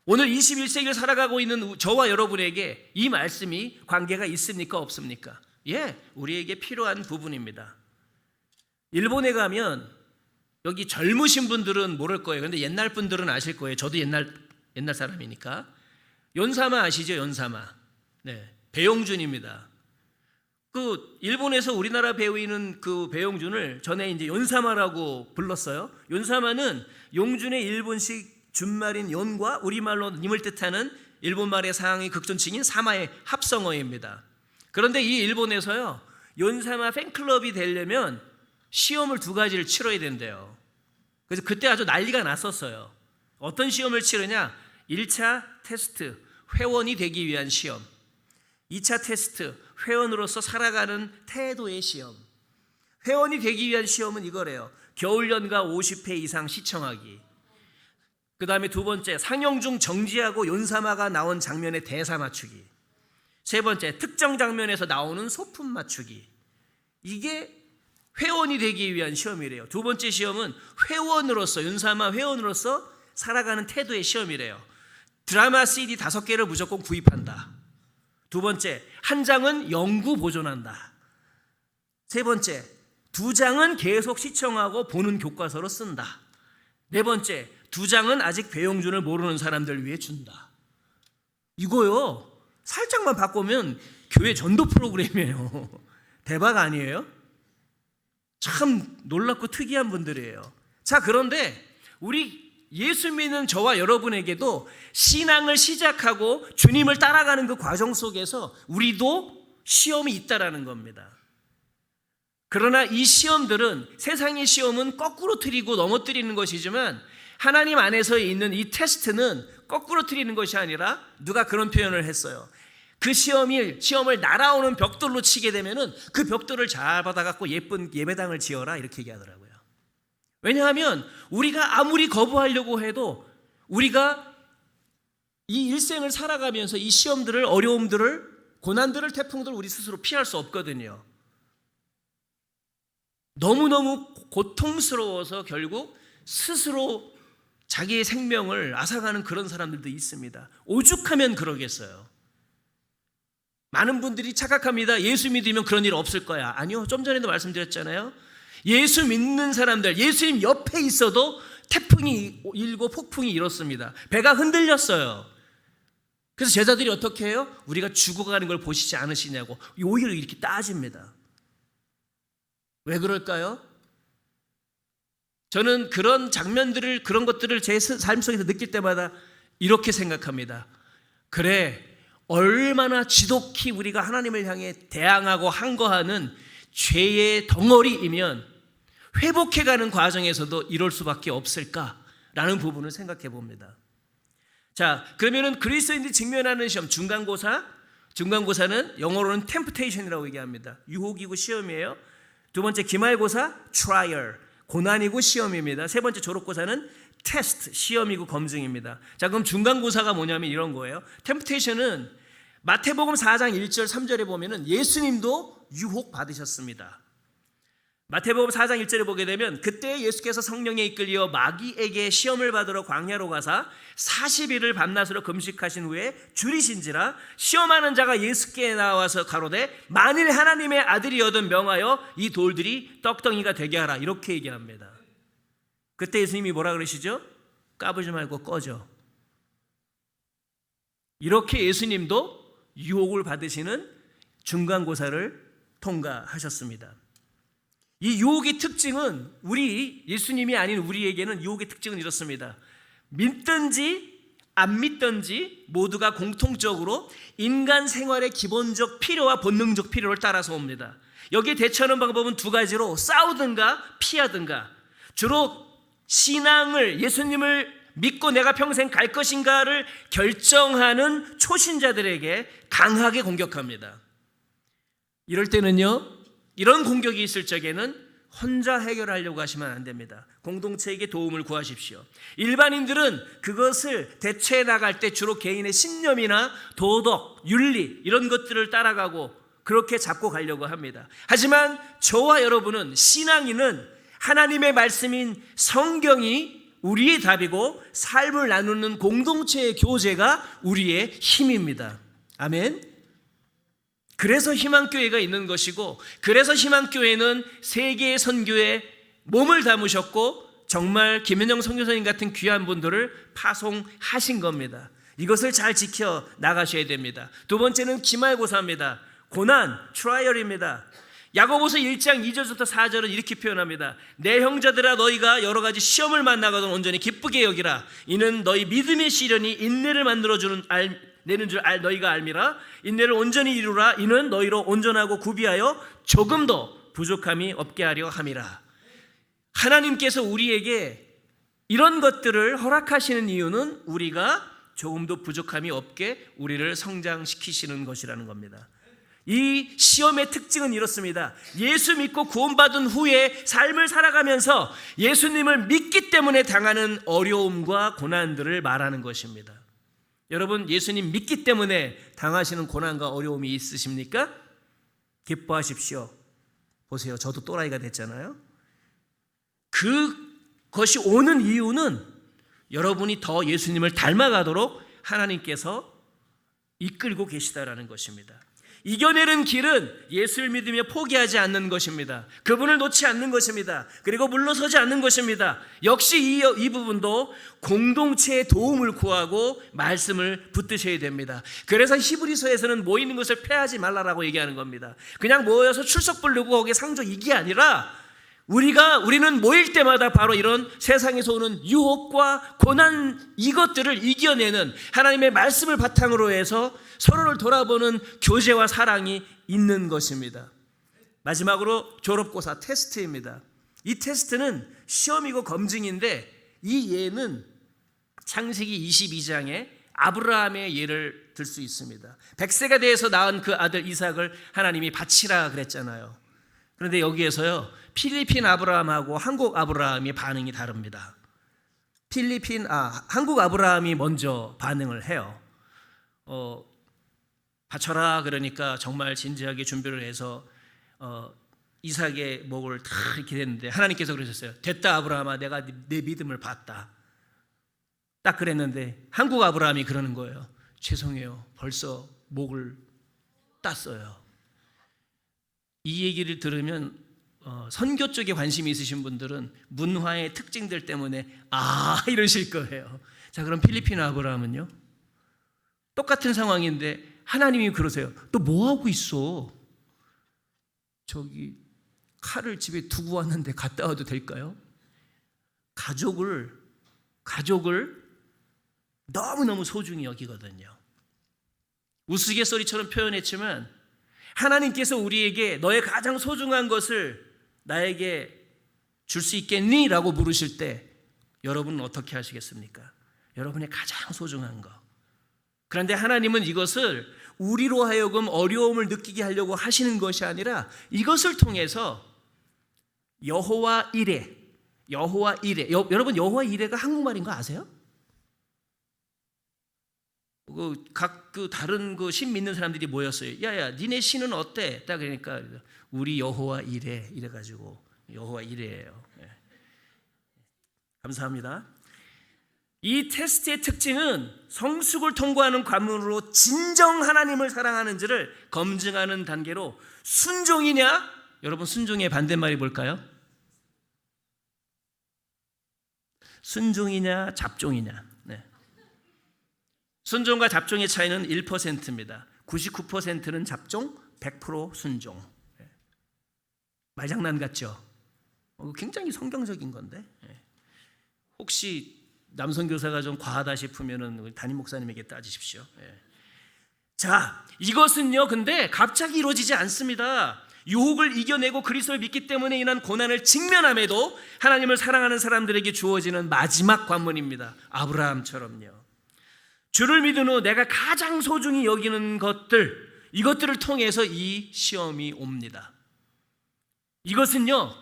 Speaker 3: 오늘 21세기를 살아가고 있는 저와 여러분에게 이 말씀이 관계가 있습니까? 없습니까? 예, 우리에게 필요한 부분입니다. 일본에 가면 여기 젊으신 분들은 모를 거예요. 그런데 옛날 분들은 아실 거예요. 저도 옛날 사람이니까. 연사마 아시죠? 연사마. 네, 배용준입니다. 그 일본에서 우리나라 배우인은 그 배용준을 전에 이제 연사마라고 불렀어요. 연사마는 용준의 일본식 준말인 연과 우리말로 님을 뜻하는 일본말의 상황이 극존칭인 사마의 합성어입니다. 그런데 이 일본에서요, 연사마 팬클럽이 되려면 시험을 두 가지를 치러야 된대요. 그래서 그때 아주 난리가 났었어요. 어떤 시험을 치르냐? 1차 테스트, 회원이 되기 위한 시험. 2차 테스트, 회원으로서 살아가는 태도의 시험. 회원이 되기 위한 시험은 이거래요. 겨울연가 50회 이상 시청하기. 그 다음에 두 번째, 상영 중 정지하고 연사마가 나온 장면의 대사 맞추기. 세 번째, 특정 장면에서 나오는 소품 맞추기. 이게 회원이 되기 위한 시험이래요. 두 번째 시험은 회원으로서, 연사마 회원으로서 살아가는 태도의 시험이래요. 드라마 CD 5개를 무조건 구입한다. 두 번째, 한 장은 영구 보존한다. 세 번째, 2장은 계속 시청하고 보는 교과서로 쓴다. 네 번째, 2장은 아직 배용준을 모르는 사람들 위해 준다. 이거요, 살짝만 바꾸면 교회 전도 프로그램이에요. 대박 아니에요? 참 놀랍고 특이한 분들이에요. 자, 그런데 우리 예수 믿는 저와 여러분에게도 신앙을 시작하고 주님을 따라가는 그 과정 속에서 우리도 시험이 있다라는 겁니다. 그러나 이 시험들은, 세상의 시험은 거꾸로 트리고 넘어뜨리는 것이지만 하나님 안에서 있는 이 테스트는 거꾸로 트리는 것이 아니라, 누가 그런 표현을 했어요. 그 시험을 날아오는 벽돌로 치게 되면은 그 벽돌을 잘 받아갖고 예쁜 예배당을 지어라, 이렇게 얘기하더라고요. 왜냐하면 우리가 아무리 거부하려고 해도 우리가 이 일생을 살아가면서 이 시험들을, 어려움들을, 고난들을, 태풍들을 우리 스스로 피할 수 없거든요. 너무너무 고통스러워서 결국 스스로 자기의 생명을 앗아가는 그런 사람들도 있습니다. 오죽하면 그러겠어요. 많은 분들이 착각합니다. 예수 믿으면 그런 일 없을 거야. 아니요, 좀 전에도 말씀드렸잖아요. 예수 믿는 사람들, 예수님 옆에 있어도 태풍이 일고 폭풍이 일었습니다. 배가 흔들렸어요. 그래서 제자들이 어떻게 해요? 우리가 죽어가는 걸 보시지 않으시냐고 오히려 이렇게 따집니다. 왜 그럴까요? 저는 그런 장면들을, 그런 것들을 제 삶 속에서 느낄 때마다 이렇게 생각합니다. 그래, 얼마나 지독히 우리가 하나님을 향해 대항하고 항거하는 죄의 덩어리이면 회복해가는 과정에서도 이럴 수밖에 없을까라는 부분을 생각해 봅니다. 자, 그러면은 그리스도인들이 직면하는 시험, 중간고사는 영어로는 temptation이라고 얘기합니다. 유혹이고 시험이에요. 두 번째 기말고사, trial, 고난이고 시험입니다. 세 번째 졸업고사는 test, 시험이고 검증입니다. 자, 그럼 중간고사가 뭐냐면 이런 거예요. temptation은 마태복음 4장 1절 3절에 보면은 예수님도 유혹 받으셨습니다. 마태복음 4장 1절에 보게 되면 그때 예수께서 성령에 이끌려 마귀에게 시험을 받으러 광야로 가사 40일을 밤낮으로 금식하신 후에 줄이신지라 시험하는 자가 예수께 나와서 가로되 만일 하나님의 아들이여든 명하여 이 돌들이 떡덩이가 되게 하라, 이렇게 얘기합니다. 그때 예수님이 뭐라 그러시죠? 까불지 말고 꺼져. 이렇게 예수님도 유혹을 받으시는 중간고사를 통과하셨습니다. 이 유혹의 특징은, 우리 예수님이 아닌 우리에게는 유혹의 특징은 이렇습니다. 믿든지 안 믿든지 모두가 공통적으로 인간 생활의 기본적 필요와 본능적 필요를 따라서 옵니다. 여기에 대처하는 방법은 두 가지로 싸우든가 피하든가. 주로 신앙을, 예수님을 믿고 내가 평생 갈 것인가를 결정하는 초신자들에게 강하게 공격합니다. 이럴 때는요, 이런 공격이 있을 적에는 혼자 해결하려고 하시면 안 됩니다. 공동체에게 도움을 구하십시오. 일반인들은 그것을 대처해 나갈 때 주로 개인의 신념이나 도덕, 윤리 이런 것들을 따라가고 그렇게 잡고 가려고 합니다. 하지만 저와 여러분은, 신앙인은 하나님의 말씀인 성경이 우리의 답이고 삶을 나누는 공동체의 교제가 우리의 힘입니다. 아멘. 그래서 희망교회가 있는 것이고, 그래서 희망교회는 세계의 선교에 몸을 담으셨고 정말 김현정 선교사님 같은 귀한 분들을 파송하신 겁니다. 이것을 잘 지켜 나가셔야 됩니다. 두 번째는 기말고사입니다. 고난, 트라이얼입니다. 야고보서 1장 2절부터 4절은 이렇게 표현합니다. 내 형제들아, 너희가 여러 가지 시험을 만나거든 온전히 기쁘게 여기라. 이는 너희 믿음의 시련이 인내를 만들어주는 내는 줄 너희가 알미라. 인내를 온전히 이루라. 이는 너희로 온전하고 구비하여 조금도 부족함이 없게 하려 함이라. 하나님께서 우리에게 이런 것들을 허락하시는 이유는 우리가 조금도 부족함이 없게 우리를 성장시키시는 것이라는 겁니다. 이 시험의 특징은 이렇습니다. 예수 믿고 구원받은 후에 삶을 살아가면서 예수님을 믿기 때문에 당하는 어려움과 고난들을 말하는 것입니다. 여러분, 예수님 믿기 때문에 당하시는 고난과 어려움이 있으십니까? 기뻐하십시오. 보세요, 저도 또라이가 됐잖아요. 그것이 오는 이유는 여러분이 더 예수님을 닮아가도록 하나님께서 이끌고 계시다라는 것입니다. 이겨내는 길은 예수를 믿으며 포기하지 않는 것입니다. 그분을 놓지 않는 것입니다. 그리고 물러서지 않는 것입니다. 역시 이 부분도 공동체의 도움을 구하고 말씀을 붙드셔야 됩니다. 그래서 히브리서에서는 모이는 것을 패하지 말라라고 얘기하는 겁니다. 그냥 모여서 출석 부르고 거기에 상조 이게 아니라 우리는 모일 때마다 바로 이런 세상에서 오는 유혹과 고난, 이것들을 이겨내는 하나님의 말씀을 바탕으로 해서 서로를 돌아보는 교제와 사랑이 있는 것입니다. 마지막으로 졸업고사 테스트입니다. 이 테스트는 시험이고 검증인데 이 예는 창세기 22장에 아브라함의 예를 들 수 있습니다. 100세가 돼서 낳은 그 아들 이삭을 하나님이 바치라 그랬잖아요. 그런데 여기에서요, 필리핀 아브라함하고 한국 아브라함이 반응이 다릅니다. 한국 아브라함이 먼저 반응을 해요. 바쳐라 그러니까 정말 진지하게 준비를 해서 이삭의 목을 다 이렇게 했는데 하나님께서 그러셨어요. 됐다 아브라함아, 내가 내 믿음을 봤다. 딱 그랬는데 한국 아브라함이 그러는 거예요. 죄송해요, 벌써 목을 땄어요. 이 얘기를 들으면 선교 쪽에 관심이 있으신 분들은 문화의 특징들 때문에 이러실 거예요. 자, 그럼 필리핀 아브라함은요, 똑같은 상황인데 하나님이 그러세요. 또 뭐 하고 있어? 저기 칼을 집에 두고 왔는데 갔다 와도 될까요? 가족을 너무너무 소중히 여기거든요. 우스갯소리처럼 표현했지만 하나님께서 우리에게 너의 가장 소중한 것을 나에게 줄 수 있겠니? 라고 물으실 때 여러분은 어떻게 하시겠습니까? 여러분의 가장 소중한 거. 그런데 하나님은 이것을 우리로 하여금 어려움을 느끼게 하려고 하시는 것이 아니라 이것을 통해서 여호와 이레. 여러분 여호와 이레가 한국말인 거 아세요? 각 다른 신 믿는 사람들이 모였어요. 야야, 니네 신은 어때? 딱 그러니까 우리 여호와 이레 이래가지고 여호와 이레예요. 감사합니다. 이 테스트의 특징은 성숙을 통과하는 관문으로 진정 하나님을 사랑하는지를 검증하는 단계로 순종이냐? 여러분 순종의 반대말이 뭘까요? 순종이냐 잡종이냐? 네. 순종과 잡종의 차이는 1%입니다. 99%는 잡종, 100% 순종. 말장난 같죠? 굉장히 성경적인 건데. 혹시 남선교사가 좀 과하다 싶으면은 담임 목사님에게 따지십시오. 자, 이것은요, 근데 갑자기 이루어지지 않습니다. 유혹을 이겨내고 그리스도를 믿기 때문에 인한 고난을 직면함에도 하나님을 사랑하는 사람들에게 주어지는 마지막 관문입니다. 아브라함처럼요. 주를 믿은 후 내가 가장 소중히 여기는 이것들을 통해서 이 시험이 옵니다. 이것은요,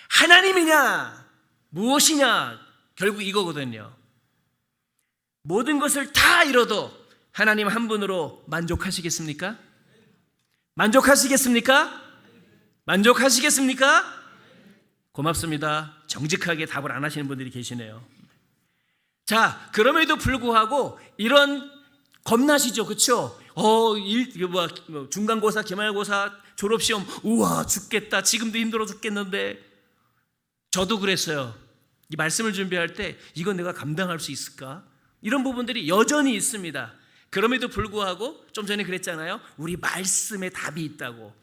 Speaker 3: 하나님이냐 무엇이냐 결국 이거거든요. 모든 것을 다 잃어도 하나님 한 분으로 만족하시겠습니까? 만족하시겠습니까? 만족하시겠습니까? 고맙습니다. 정직하게 답을 안 하시는 분들이 계시네요. 자, 그럼에도 불구하고 이런 겁나시죠, 그렇죠? 중간고사, 기말고사, 졸업시험, 우와 죽겠다. 지금도 힘들어 죽겠는데. 저도 그랬어요. 이 말씀을 준비할 때 이건 내가 감당할 수 있을까? 이런 부분들이 여전히 있습니다. 그럼에도 불구하고 좀 전에 그랬잖아요. 우리 말씀에 답이 있다고.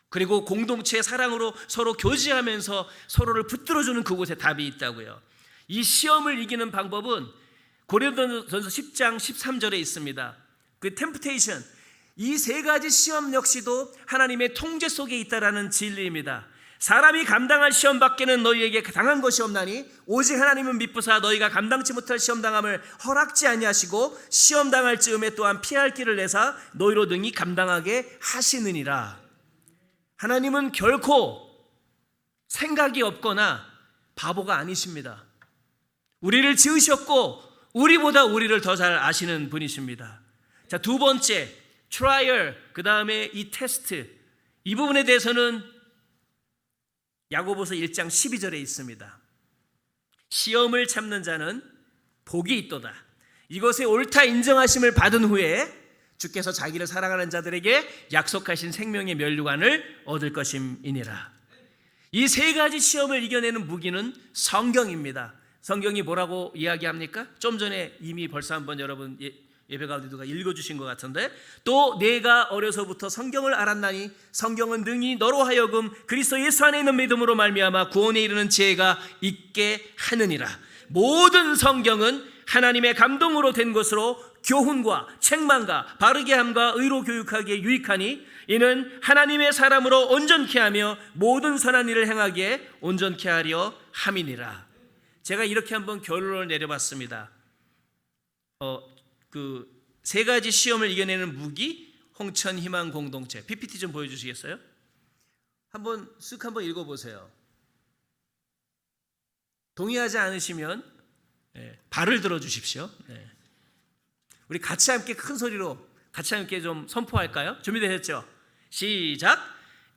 Speaker 3: 그리고 공동체의 사랑으로 서로 교제하면서 서로를 붙들어주는 그곳에 답이 있다고요. 이 시험을 이기는 방법은 고린도전서 10장 13절에 있습니다. 그 템프테이션, 이 세 가지 시험 역시도 하나님의 통제 속에 있다라는 진리입니다. 사람이 감당할 시험 밖에는 너희에게 당한 것이 없나니 오직 하나님은 미쁘사 너희가 감당치 못할 시험 당함을 허락지 아니하시고 시험 당할 즈음에 또한 피할 길을 내사 너희로 능히 감당하게 하시느니라. 하나님은 결코 생각이 없거나 바보가 아니십니다. 우리를 지으셨고 우리보다 우리를 더 잘 아시는 분이십니다. 자, 두 번째 트라이얼, 그 다음에 이 테스트, 이 부분에 대해서는 야고보서 1장 12절에 있습니다. 시험을 참는 자는 복이 있도다. 이것에 옳다 인정하심을 받은 후에 주께서 자기를 사랑하는 자들에게 약속하신 생명의 면류관을 얻을 것임이니라. 이 세 가지 시험을 이겨내는 무기는 성경입니다. 성경이 뭐라고 이야기합니까? 좀 전에 이미 벌써 한번 여러분 예배 가운데 누가 읽어주신 것 같은데, 또 내가 어려서부터 성경을 알았나니 성경은 능히 너로 하여금 그리스도 예수 안에 있는 믿음으로 말미암아 구원에 이르는 지혜가 있게 하느니라. 모든 성경은 하나님의 감동으로 된 것으로 교훈과 책망과 바르게 함과 의로 교육하기에 유익하니 이는 하나님의 사람으로 온전케 하며 모든 선한 일을 행하기에 온전케 하려 함이니라. 제가 이렇게 한번 결론을 내려봤습니다. 그 세 가지 시험을 이겨내는 무기, 홍천 희망 공동체. PPT 좀 보여주시겠어요? 한번 쓱 한번 읽어보세요. 동의하지 않으시면 발을 들어주십시오. 우리 같이 함께 큰 소리로 같이 함께 좀 선포할까요? 준비되셨죠? 시작!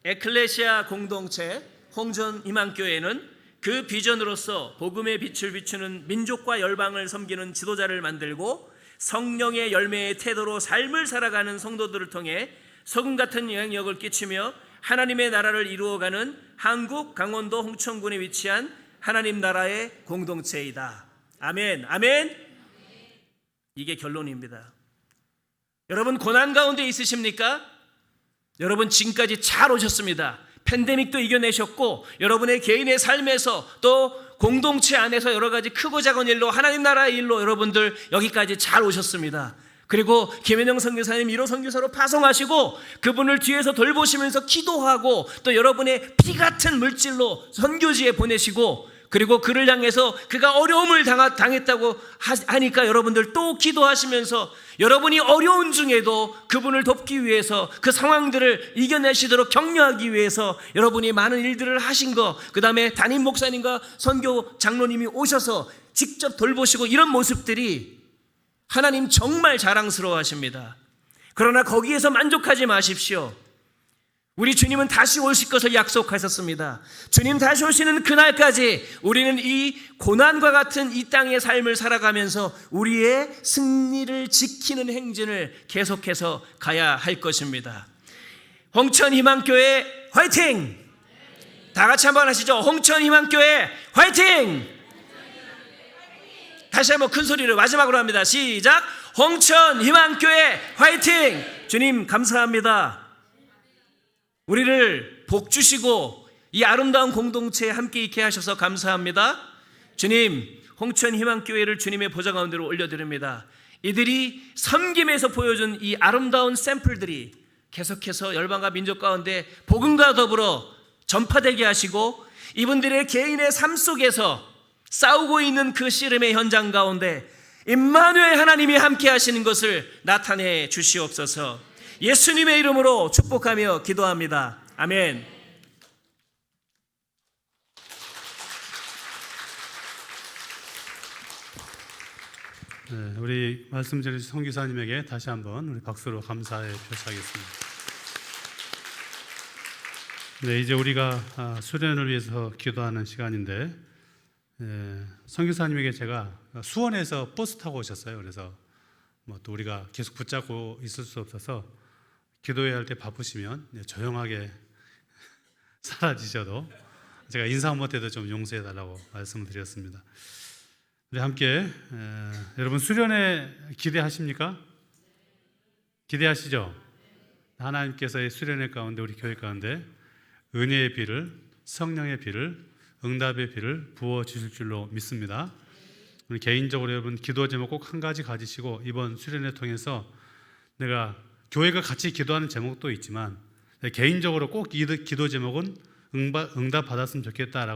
Speaker 3: 에클레시아 공동체 홍천 희망교회는 그 비전으로서 복음의 빛을 비추는 민족과 열방을 섬기는 지도자를 만들고 성령의 열매의 태도로 삶을 살아가는 성도들을 통해 소금 같은 영향력을 끼치며 하나님의 나라를 이루어가는 한국 강원도 홍천군에 위치한 하나님 나라의 공동체이다. 아멘, 아멘. 이게 결론입니다. 여러분 고난 가운데 있으십니까? 여러분 지금까지 잘 오셨습니다. 팬데믹도 이겨내셨고 여러분의 개인의 삶에서 또 공동체 안에서 여러 가지 크고 작은 일로 하나님 나라의 일로 여러분들 여기까지 잘 오셨습니다. 그리고 김현영 선교사님 1호 선교사로 파송하시고 그분을 뒤에서 돌보시면서 기도하고 또 여러분의 피 같은 물질로 선교지에 보내시고 그리고 그를 향해서 그가 어려움을 당했다고 하니까 여러분들 또 기도하시면서 여러분이 어려운 중에도 그분을 돕기 위해서 그 상황들을 이겨내시도록 격려하기 위해서 여러분이 많은 일들을 하신 거, 그 다음에 담임 목사님과 선교 장로님이 오셔서 직접 돌보시고 이런 모습들이 하나님 정말 자랑스러워 하십니다. 그러나 거기에서 만족하지 마십시오. 우리 주님은 다시 오실 것을 약속하셨습니다. 주님 다시 오시는 그날까지 우리는 이 고난과 같은 이 땅의 삶을 살아가면서 우리의 승리를 지키는 행진을 계속해서 가야 할 것입니다. 홍천희망교회 화이팅! 다 같이 한번 하시죠. 홍천희망교회 화이팅! 다시 한번 큰 소리로 마지막으로 합니다. 시작! 홍천희망교회 화이팅! 주님 감사합니다. 우리를 복 주시고 이 아름다운 공동체에 함께 있게 하셔서 감사합니다. 주님, 홍천희망교회를 주님의 보좌 가운데로 올려드립니다. 이들이 섬김에서 보여준 이 아름다운 샘플들이 계속해서 열방과 민족 가운데 복음과 더불어 전파되게 하시고 이분들의 개인의 삶 속에서 싸우고 있는 그 씨름의 현장 가운데 임마누엘 하나님이 함께 하시는 것을 나타내 주시옵소서. 예수님의 이름으로 축복하며 기도합니다. 아멘.
Speaker 2: 네, 우리 말씀 드리신 선교사님에게 다시 한번 우리 박수로 감사의 표시하겠습니다. 네, 이제 우리가 수련을 위해서 기도하는 시간인데 선교사님에게 제가 수원에서 버스 타고 오셨어요. 그래서 또 우리가 계속 붙잡고 있을 수 없어서 기도해야 할 때 바쁘시면 조용하게 사라지셔도 제가 인사 못해도 좀 용서해 달라고 말씀을 드렸습니다. 우리 함께 여러분 수련회 기대하십니까? 기대하시죠? 하나님께서의 수련회 가운데 우리 교회 가운데 은혜의 비를, 성령의 비를, 응답의 비를 부어 주실 줄로 믿습니다. 우리 개인적으로 여러분 기도 제목 꼭 한 가지 가지시고 이번 수련회 통해서 내가 교회가 같이 기도하는 제목도 있지만 개인적으로 꼭 이 기도 제목은 응답 받았으면 좋겠다라고